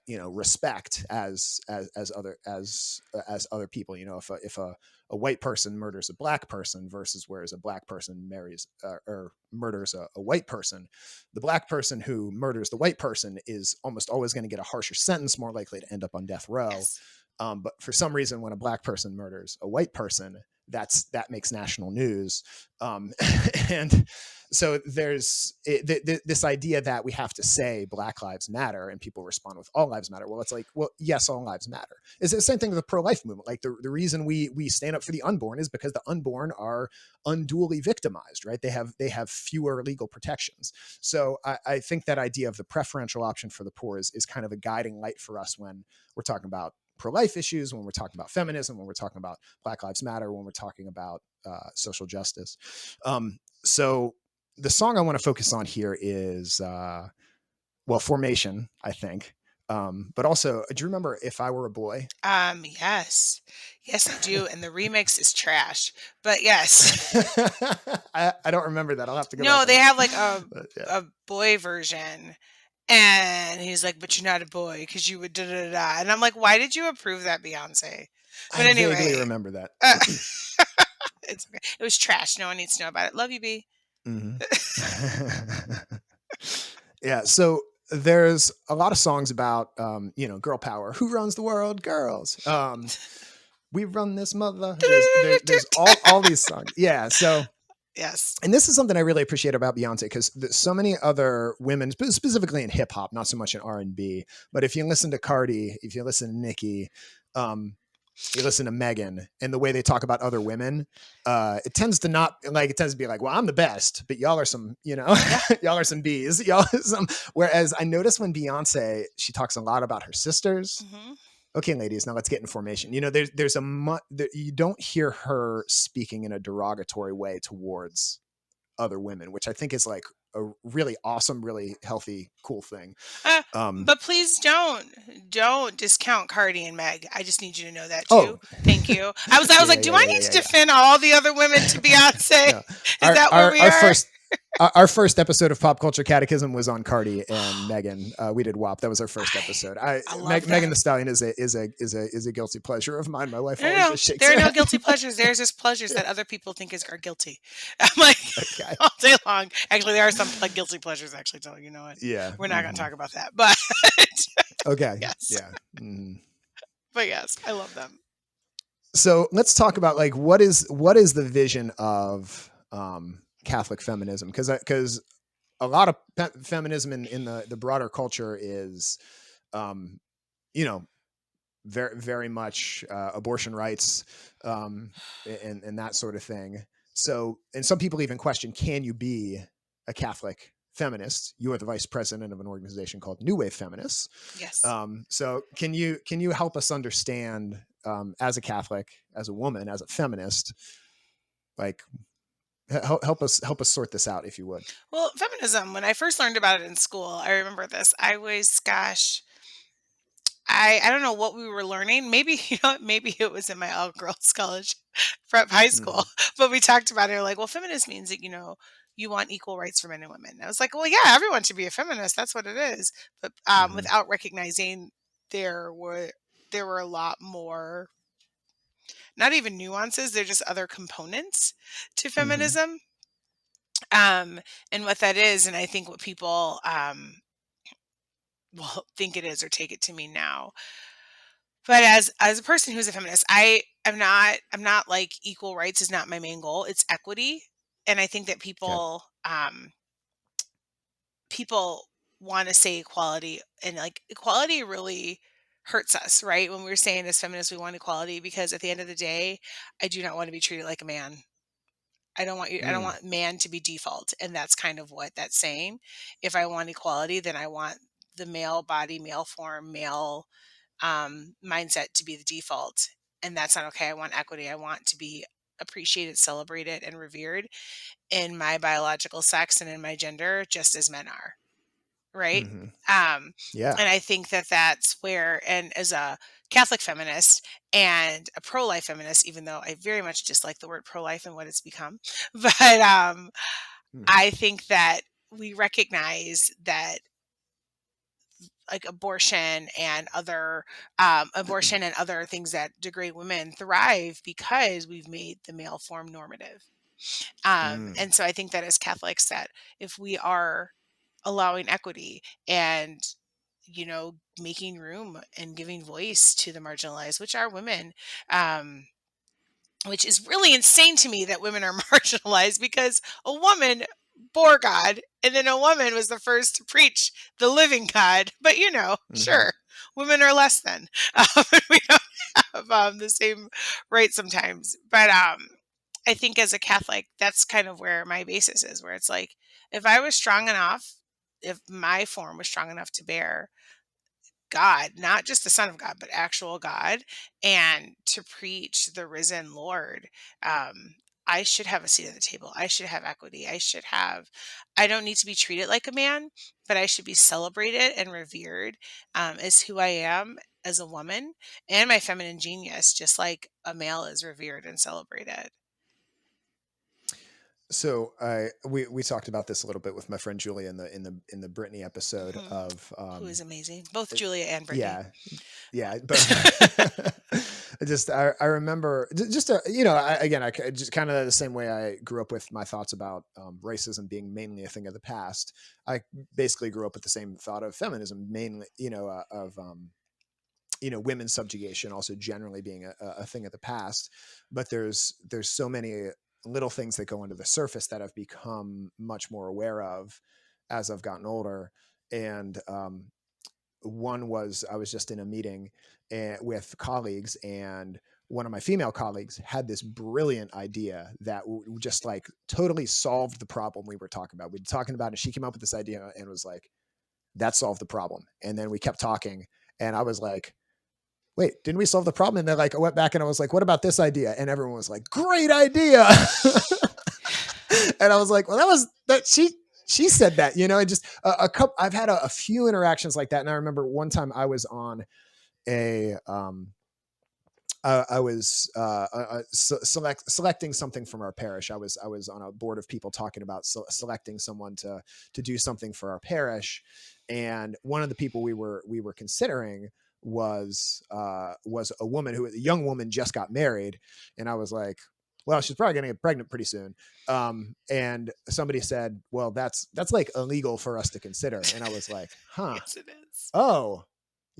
respect as other people. If a white person murders a Black person versus whereas a Black person marries or murders a white person, the Black person who murders the white person is almost always going to get a harsher sentence, more likely to end up on death row. Yes. But for some reason, when a Black person murders a white person, that makes national news. And so there's this idea that we have to say Black Lives Matter and people respond with all lives matter. Well, it's like, well, yes, all lives matter. It's the same thing with the pro-life movement. Like the reason we stand up for the unborn is because the unborn are unduly victimized, right? They have fewer legal protections. So I think that idea of the preferential option for the poor is kind of a guiding light for us when we're talking about pro-life issues, when we're talking about feminism, when we're talking about Black Lives Matter, when we're talking about social justice. So the song I want to focus on here is, Formation, I think. But also, do you remember If I Were a Boy? Yes, I do. And the remix is trash, but yes. I don't remember that. I'll have to go. No, they have like a boy version. And he's like, but you're not a boy because you would da-da-da-da. And I'm like, why did you approve that, Beyonce? But anyway. I vaguely remember that. It's okay. It was trash. No one needs to know about it. Love you, B. Mm-hmm. Yeah, so there's a lot of songs about, girl power. Who runs the world? Girls. We run this mother. There's all these songs. Yeah, so... Yes. And this is something I really appreciate about Beyonce, because so many other women, specifically in hip hop, not so much in R&B, but if you listen to Cardi, if you listen to Nicki, you listen to Megan and the way they talk about other women, it tends to be like, well, I'm the best, but y'all are some, y'all are some B's, y'all are some. Whereas I notice when Beyonce, she talks a lot about her sisters. Mm-hmm. Okay, ladies, now let's get in formation. You don't hear her speaking in a derogatory way towards other women, which I think is like a really awesome, really healthy, cool thing. But please don't discount Cardi and Meg. I just need you to know that too. Oh. Thank you. I was like, do I need to defend all the other women to Beyonce? No. Is that where we are? Our first episode of Pop Culture Catechism was on Cardi and Megan. We did WAP. That was our first episode. Megan Thee Stallion is a guilty pleasure of mine. My wife always just shakes there her are no head. guilty pleasures. There's just pleasures that other people think are guilty. I'm like, all day long. Actually, there are some like guilty pleasures. Actually, so you know what? Yeah, we're not going to talk about that. But okay, yes, yeah. Mm-hmm. But yes, I love them. So let's talk about like what is the vision of Catholic feminism, because a lot of feminism in the broader culture is very very much abortion rights and that sort of thing. So, and some people even question, can you be a Catholic feminist? You are the vice president of an organization called New Wave Feminists. Yes. So can you help us understand, as a Catholic, as a woman, as a feminist, like help us sort this out, if you would. Well, feminism, when I first learned about it in school, I remember this. I don't know what we were learning. Maybe, maybe it was in my all girls college prep high school, but we talked about it. Like, well, feminist means that, you want equal rights for men and women. And I was like, well, yeah, everyone should be a feminist. That's what it is. But without recognizing there were a lot more, not even nuances. They're just other components to feminism. And what that is, and I think what people think it is or take it to mean now. But as a person who's a feminist, I'm not like equal rights is not my main goal. It's equity. And I think that people want to say equality, and like equality really hurts us, right? When we're saying as feminists we want equality, because at the end of the day, I do not want to be treated like a man. I don't want man to be default. And that's kind of what that's saying. If I want equality, then I want the male body, male form, male mindset to be the default. And that's not okay. I want equity. I want to be appreciated, celebrated, and revered in my biological sex and in my gender, just as men are. Right. Yeah. And I think that that's where, and as a Catholic feminist and a pro-life feminist, even though I very much dislike the word pro-life and what it's become, but I think that we recognize that like abortion and other things that degrade women thrive because we've made the male form normative. And so I think that as Catholics, that if we are allowing equity and making room and giving voice to the marginalized, which are women, which is really insane to me that women are marginalized, because a woman bore God, and then a woman was the first to preach the living God. But sure, women are less than. We don't have the same rights sometimes. But I think as a Catholic, that's kind of where my basis is, where it's like, if I was strong enough, if my form was strong enough to bear God, not just the Son of God, but actual God, and to preach the risen Lord, I should have a seat at the table. I should have equity. I don't need to be treated like a man, but I should be celebrated and revered as who I am as a woman and my feminine genius, just like a male is revered and celebrated. So we talked about this a little bit with my friend Julia in the Brittany episode of who is amazing, both Julia and Brittany. Yeah, but I remember just I just kind of the same way I grew up with my thoughts about racism being mainly a thing of the past. I basically grew up with the same thought of feminism, mainly of women's subjugation also generally being a thing of the past. But there's so many little things that go under the surface that I've become much more aware of as I've gotten older. And one was I was just in a meeting with colleagues, and one of my female colleagues had this brilliant idea that just like totally solved the problem we were talking about. We were talking about it. She came up with this idea and was like, that solved the problem. And then we kept talking, and I was like, wait, didn't we solve the problem? And then like I went back and I was like, what about this idea? And everyone was like, great idea. And I was like, well, she said that, you know. And just a couple, I've had a few interactions like that. And I remember one time I was on I was selecting something from our parish. I was on a board of people talking about selecting someone to do something for our parish, and one of the people we were considering was a woman a young woman just got married, and I was like, well, she's probably going to get pregnant pretty soon. And somebody said, well, that's like illegal for us to consider. And I was like, huh. Yes, it is. Oh,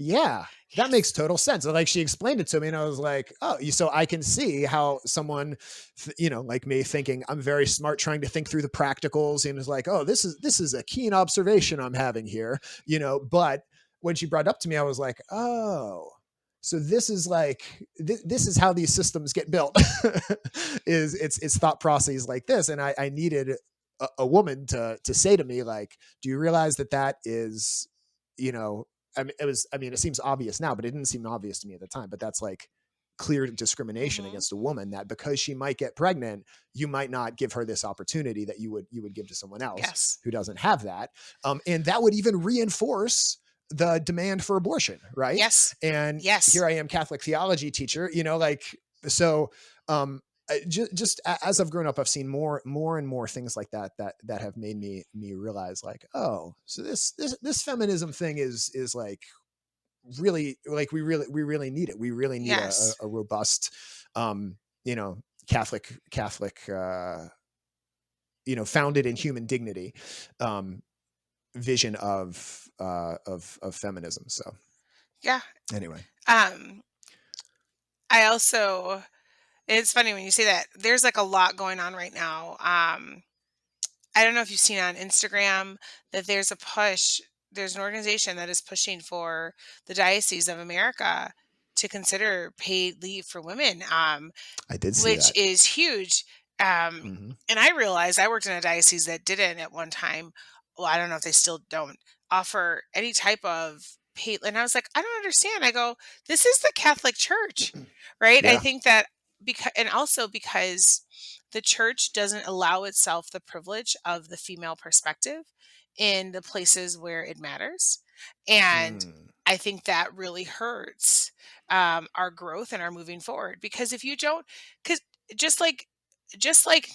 yeah, that makes total sense. Like she explained it to me, and I was like, oh, so I can see how someone, you know, like me thinking I'm very smart, trying to think through the practicals, and is like, oh, this is a keen observation I'm having here, you know. But when she brought it up to me, I was like, oh, so this is like, this is how these systems get built. Is it's thought processes like this. And I needed a woman to say to me, like, do you realize that is, you know, it seems obvious now, but it didn't seem obvious to me at the time. But that's like clear discrimination against a woman, that because she might get pregnant, you might not give her this opportunity that you would give to someone else who doesn't have that. And that would even reinforce the demand for abortion, right? Yes. And here I am, Catholic theology teacher, you know, like, so just as I've grown up, I've seen more and more things like that have made me realize, like, oh, so this feminism thing is like really, like, we really need it. We really need a robust, you know, Catholic, you know, founded in human dignity, vision of feminism. So yeah. Anyway, I also, it's funny when you say that. There's like a lot going on right now. I don't know if you've seen on Instagram that there's a push. There's an organization that is pushing for the Diocese of America to consider paid leave for women. I did see which that. Is huge. And I realized I worked in a diocese that didn't at one time. Well, I don't know if they still don't offer any type of paid. And I was like, I don't understand. I go, this is the Catholic Church, right? Yeah. I think that because the church doesn't allow itself the privilege of the female perspective in the places where it matters. And I think that really hurts our growth and our moving forward. Because if you don't, because just like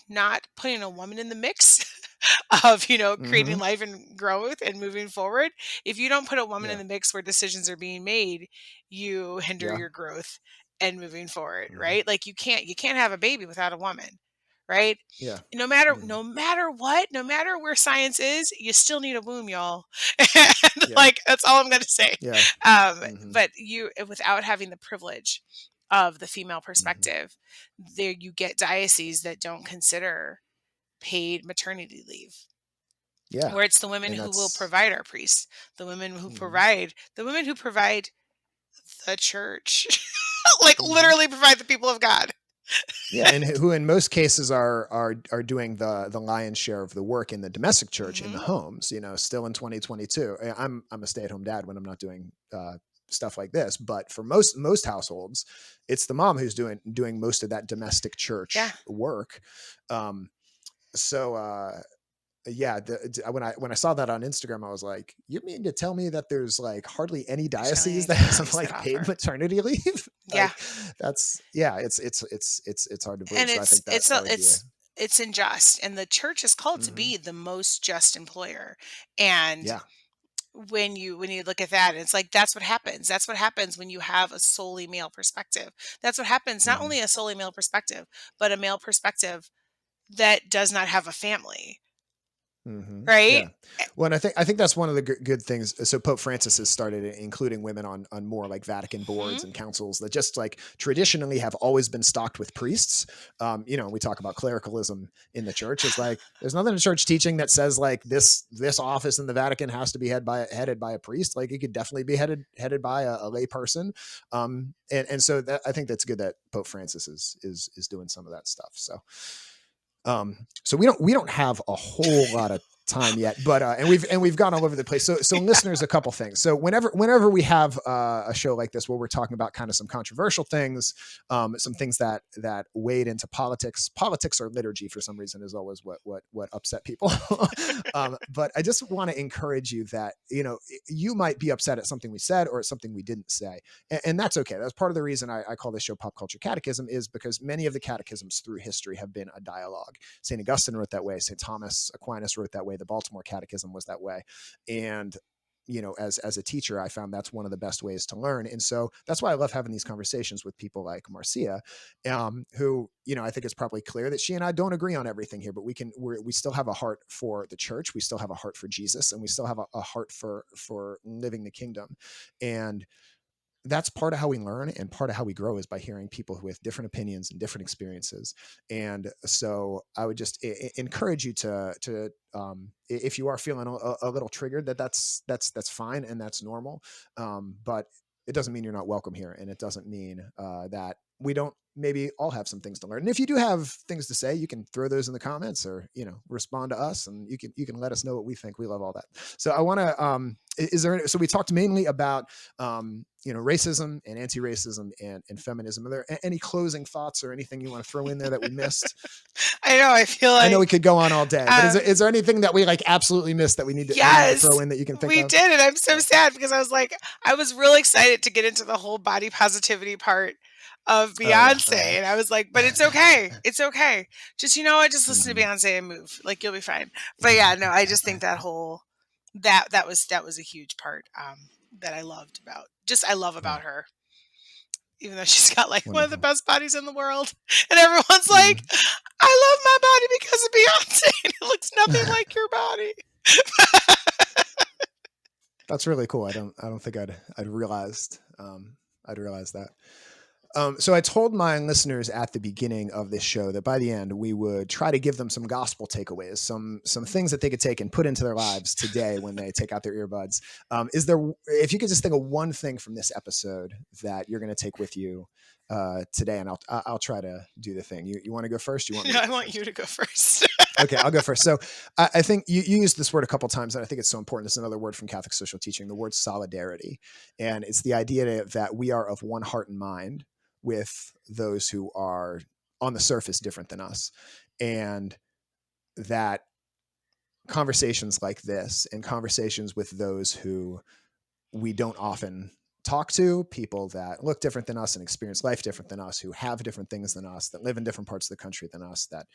not putting a woman in the mix of, you know, creating life and growth and moving forward, if you don't put a woman in the mix where decisions are being made, you hinder your growth and moving forward, right? Like you can't have a baby without a woman, right? Yeah. No matter what, no matter where science is, you still need a womb, y'all. Like, that's all I'm going to say. Yeah. But without having the privilege of the female perspective, there you get dioceses that don't consider paid maternity leave. Yeah. Where it's the women who will provide our priests, the women who provide the church, like literally provide the people of God. Yeah, and who in most cases are doing the lion's share of the work in the domestic church in the homes, you know, still in 2022. I'm a stay-at-home dad when I'm not doing stuff like this, but for most households, it's the mom who's doing most of that domestic church work. When I saw that on Instagram, I was like, you mean to tell me that there's like hardly any diocese that has like paid maternity leave? Yeah. It's hard to believe. And so I think it's unjust. And the church is called to be the most just employer. And when you look at that, it's like, that's what happens. That's what happens when you have a solely male perspective. That's what happens. Not only a solely male perspective, but a male perspective that does not have a family. Mm-hmm. right? Yeah. Well, and I think that's one of the good things. So Pope Francis has started including women on more like Vatican boards and councils that just like traditionally have always been stocked with priests. We talk about clericalism in the church. It's like there's nothing in church teaching that says like this office in the Vatican has to be headed by a priest. Like it could definitely be headed by a lay person. And so that, I think that's good that Pope Francis is doing some of that stuff. So we don't have a whole lot of time yet, but and we've gone all over the place. So listeners, a couple things. So whenever we have a show like this where we're talking about kind of some controversial things, some things that wade into politics or liturgy for some reason is always what upset people. But I just want to encourage you that you might be upset at something we said or at something we didn't say, and that's okay. That's part of the reason I call this show Pop Culture Catechism, is because many of the catechisms through history have been a dialogue. St. Augustine wrote that way. St. Thomas Aquinas wrote that way. The Baltimore Catechism was that way. And, as a teacher, I found that's one of the best ways to learn. And so that's why I love having these conversations with people like Marcia, who, I think it's probably clear that she and I don't agree on everything here, but we still have a heart for the church. We still have a heart for Jesus, and we still have a heart for living the kingdom. And that's part of how we learn, and part of how we grow is by hearing people with different opinions and different experiences. And so I would just encourage you to if you are feeling a little triggered, that's fine, and that's normal. But it doesn't mean you're not welcome here, and it doesn't mean that we don't maybe all have some things to learn. And if you do have things to say, you can throw those in the comments, or respond to us, and you can let us know what we think. We love all that. So I want to so we talked mainly about racism and anti-racism and feminism. Are there any closing thoughts or anything you want to throw in there that we missed? I know. I feel like I know we could go on all day, but is there anything that we like absolutely missed that we need to throw in that you can think of? We did, and I'm so sad because I was really excited to get into the whole body positivity part of Beyonce, and I was like, but it's okay. It's okay. Just, just listen to Beyonce and move. Like, you'll be fine. But yeah, no, I just think that whole, that was a huge part that I loved about, I love about her. Even though she's got like one of the best bodies in the world, and everyone's like, I love my body because of Beyonce, and it looks nothing like your body. That's really cool. I don't think I'd realized that. So I told my listeners at the beginning of this show that by the end we would try to give them some gospel takeaways, some things that they could take and put into their lives today when they take out their earbuds. If you could just think of one thing from this episode that you're going to take with you today, and I'll try to do the thing. You want to go first? You want me? I want you to go first. Okay, I'll go first. So I think you used this word a couple of times, and I think it's so important. It's another word from Catholic social teaching, the word solidarity. And it's the idea that we are of one heart and mind with those who are on the surface different than us. And that conversations like this, and conversations with those who we don't often talk to, people that look different than us and experience life different than us, who have different things than us, that live in different parts of the country than us, that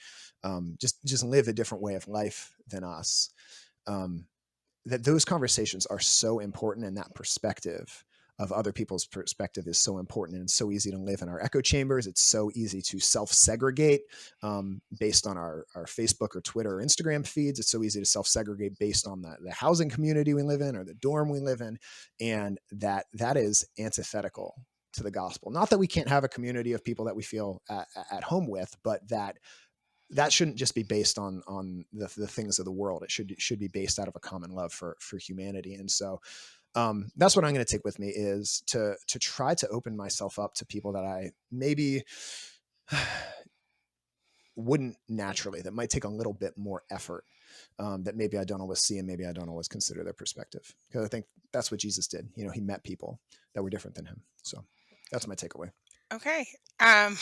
just live a different way of life than us, that those conversations are so important, and that perspective of other people's perspective is so important, and it's so easy to live in our echo chambers. It's so easy to self-segregate based on our Facebook or Twitter or Instagram feeds. It's so easy to self-segregate based on the housing community we live in or the dorm we live in. And that is antithetical to the gospel. Not that we can't have a community of people that we feel at home with, but that shouldn't just be based on the things of the world. It should be based out of a common love for humanity. And so that's what I'm going to take with me, is to try to open myself up to people that I maybe wouldn't naturally, that might take a little bit more effort, that maybe I don't always see, and maybe I don't always consider their perspective. Because I think that's what Jesus did. He met people that were different than him. So that's my takeaway. Okay. I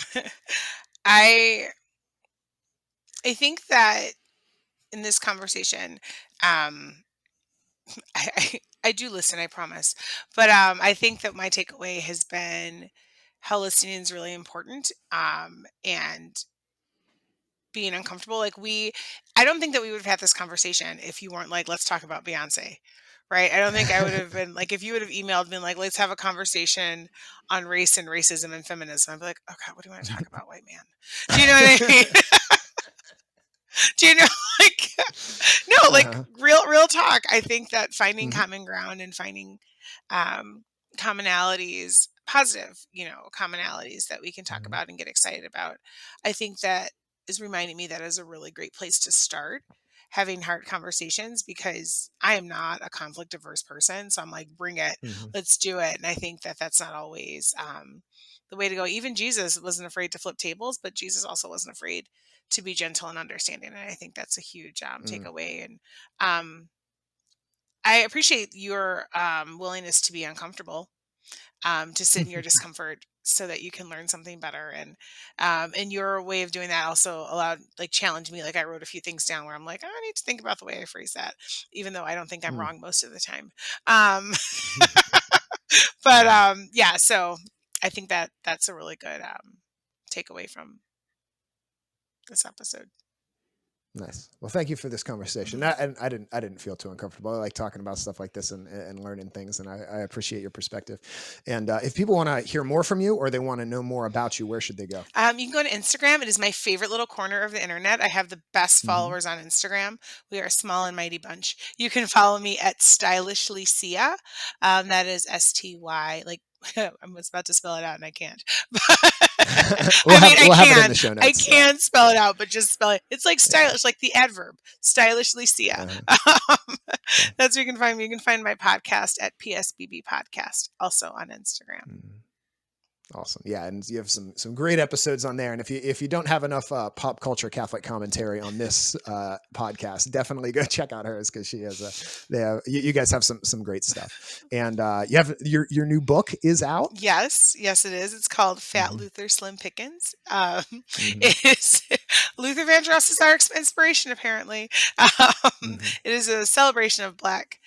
think that in this conversation, I do listen, I promise. But I think that my takeaway has been how listening is really important, and being uncomfortable. I don't think that we would have had this conversation if you weren't like, let's talk about Beyonce. Right. I don't think I would have been like, if you would have emailed me like, let's have a conversation on race and racism and feminism, I'd be like, okay, what do you want to talk about, white man? Do you know what I mean? Do you know, like, no, like Uh-huh. real talk. I think that finding Mhm. common ground and finding commonalities, positive, commonalities that we can talk Mhm. about and get excited about. I think that is reminding me that is a really great place to start having hard conversations, because I am not a conflict averse person. So I'm like, bring it, Mhm. let's do it. And I think that that's not always the way to go. Even Jesus wasn't afraid to flip tables, but Jesus also wasn't afraid to be gentle and understanding. And I think that's a huge Mm. takeaway. And I appreciate your willingness to be uncomfortable, to sit in your discomfort so that you can learn something better. And your way of doing that also allowed, like, challenged me. Like, I wrote a few things down where I'm like, I need to think about the way I phrase that, even though I don't think I'm Mm. wrong most of the time. Um, but Mhm. yeah, so I think that that's a really good takeaway from this episode. Nice. Well, thank you for this conversation. Mhm. And I didn't feel too uncomfortable. I like talking about stuff like this and learning things, and I appreciate your perspective. And if people want to hear more from you or they want to know more about you, where should they go? You can go to Instagram. It is my favorite little corner of the internet. I have the best Mm-hmm. followers on Instagram. We are a small and mighty bunch. You can follow me at Stylishly Sia. That is STY. Like, I was about to spell it out and I can't. I mean, I We'll have it in can. the show I notes. So. can spell it out, but just spell it. It's like Yeah. stylish, like the adverb. Stylishly Sia. Uh-huh. Okay. That's where you can find me. You can find my podcast at PSBB Podcast, also on Instagram. Mhm. Awesome. Yeah, and you have some great episodes on there. And if you don't have enough pop culture Catholic commentary on this podcast, definitely go check out hers, because she has you guys have some great stuff. And you have your new book is out. Yes, it is. It's called Fat Mm-hmm. Luther Slim Pickens. Mm-hmm. It is Luther Vandross is our inspiration, apparently. Mm-hmm. It is a celebration of Black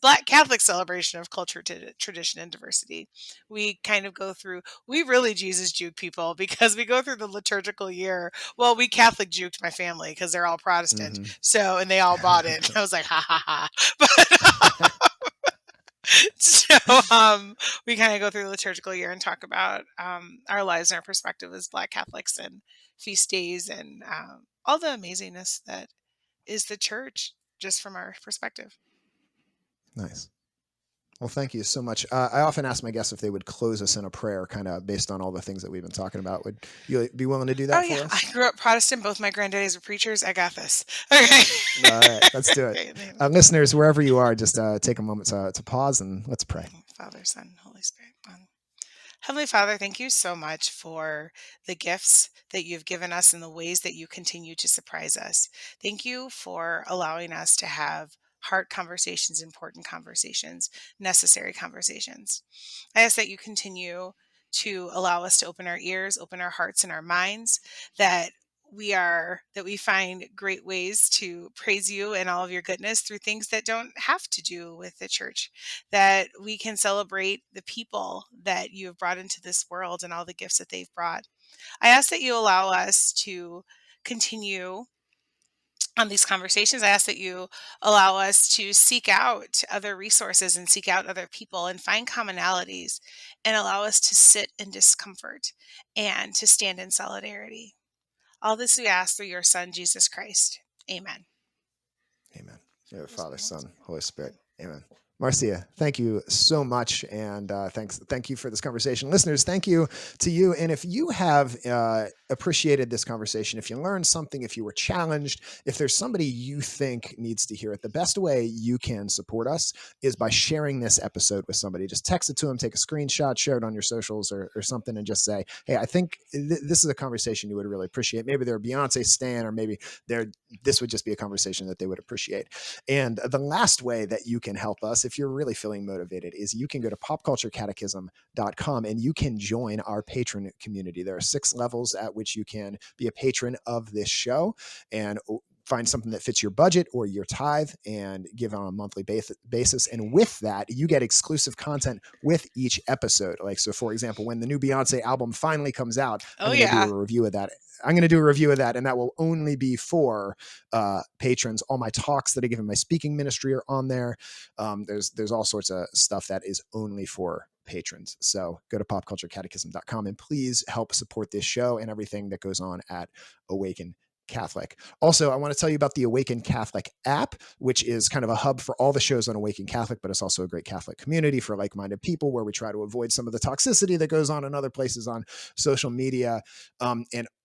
Black Catholic celebration of culture, tradition, and diversity. We kind of go through. We really Jesus juke people, because we go through the liturgical year. Well, we Catholic juked my family because they're all Protestant, Mm-hmm. so, and they all bought it. And I was like, ha ha ha. But so we kind of go through the liturgical year and talk about our lives and our perspective as Black Catholics, and feast days, and all the amazingness that is the church, just from our perspective. Nice. Well, thank you so much. I often ask my guests if they would close us in a prayer, kind of based on all the things that we've been talking about. Would you be willing to do that Oh for yeah, us? I grew up Protestant. Both my granddaddies were preachers. I got this. Okay. All right, let's do it. Okay. Listeners, wherever you are, just take a moment to pause and let's pray. Father, Son, Holy Spirit. Heavenly Father, thank you so much for the gifts that you've given us and the ways that you continue to surprise us. Thank you for allowing us to have hard conversations, important conversations, necessary conversations. I ask that you continue to allow us to open our ears, open our hearts and our minds, that we find great ways to praise you and all of your goodness through things that don't have to do with the church, that we can celebrate the people that you have brought into this world and all the gifts that they've brought. I ask that you allow us to continue on these conversations. I ask that you allow us to seek out other resources and seek out other people and find commonalities, and allow us to sit in discomfort and to stand in solidarity. All this we ask through your Son, Jesus Christ. Amen. Amen. Father, Son, Holy Spirit. Amen. Marcia, thank you so much, and thank you for this conversation. Listeners, thank you to you. And if you have appreciated this conversation, if you learned something, if you were challenged, if there's somebody you think needs to hear it, the best way you can support us is by sharing this episode with somebody. Just text it to them, take a screenshot, share it on your socials or something, and just say, hey, I think this is a conversation you would really appreciate. Maybe they're a Beyonce stan, or maybe this would just be a conversation that they would appreciate. And the last way that you can help us, if you're really feeling motivated, is you can go to popculturecatechism.com and you can join our patron community. There are 6 levels at which you can be a patron of this show and find something that fits your budget or your tithe and give on a monthly basis. And with that, you get exclusive content with each episode. Like, so for example, when the new Beyonce album finally comes out, I'm going to do a review of that. I'm going to do a review of that, and that will only be for patrons. All my talks that I give in my speaking ministry are on there. There's all sorts of stuff that is only for patrons. So go to popculturecatechism.com and please help support this show and everything that goes on at Awaken Catholic. Also, I want to tell you about the Awaken Catholic app, which is kind of a hub for all the shows on Awaken Catholic, but it's also a great Catholic community for like-minded people where we try to avoid some of the toxicity that goes on in other places on social media.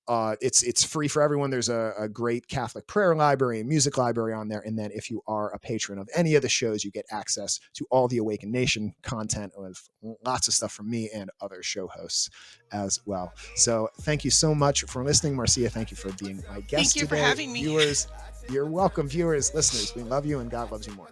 It's free for everyone. There's a great Catholic prayer library and music library on there. And then if you are a patron of any of the shows, you get access to all the Awaken Nation content with lots of stuff from me and other show hosts as well. So thank you so much for listening, Marcia. Thank you for being my guest today. Thank you for having me. Viewers, you're welcome. Viewers, listeners, we love you and God loves you more.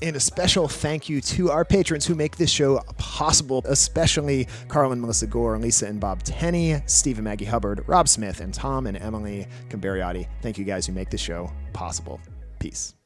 And a special thank you to our patrons who make this show possible, especially Carl and Melissa Gore, Lisa and Bob Tenney, Steve and Maggie Hubbard, Rob Smith, and Tom and Emily Camberiotti. Thank you guys who make this show possible. Peace.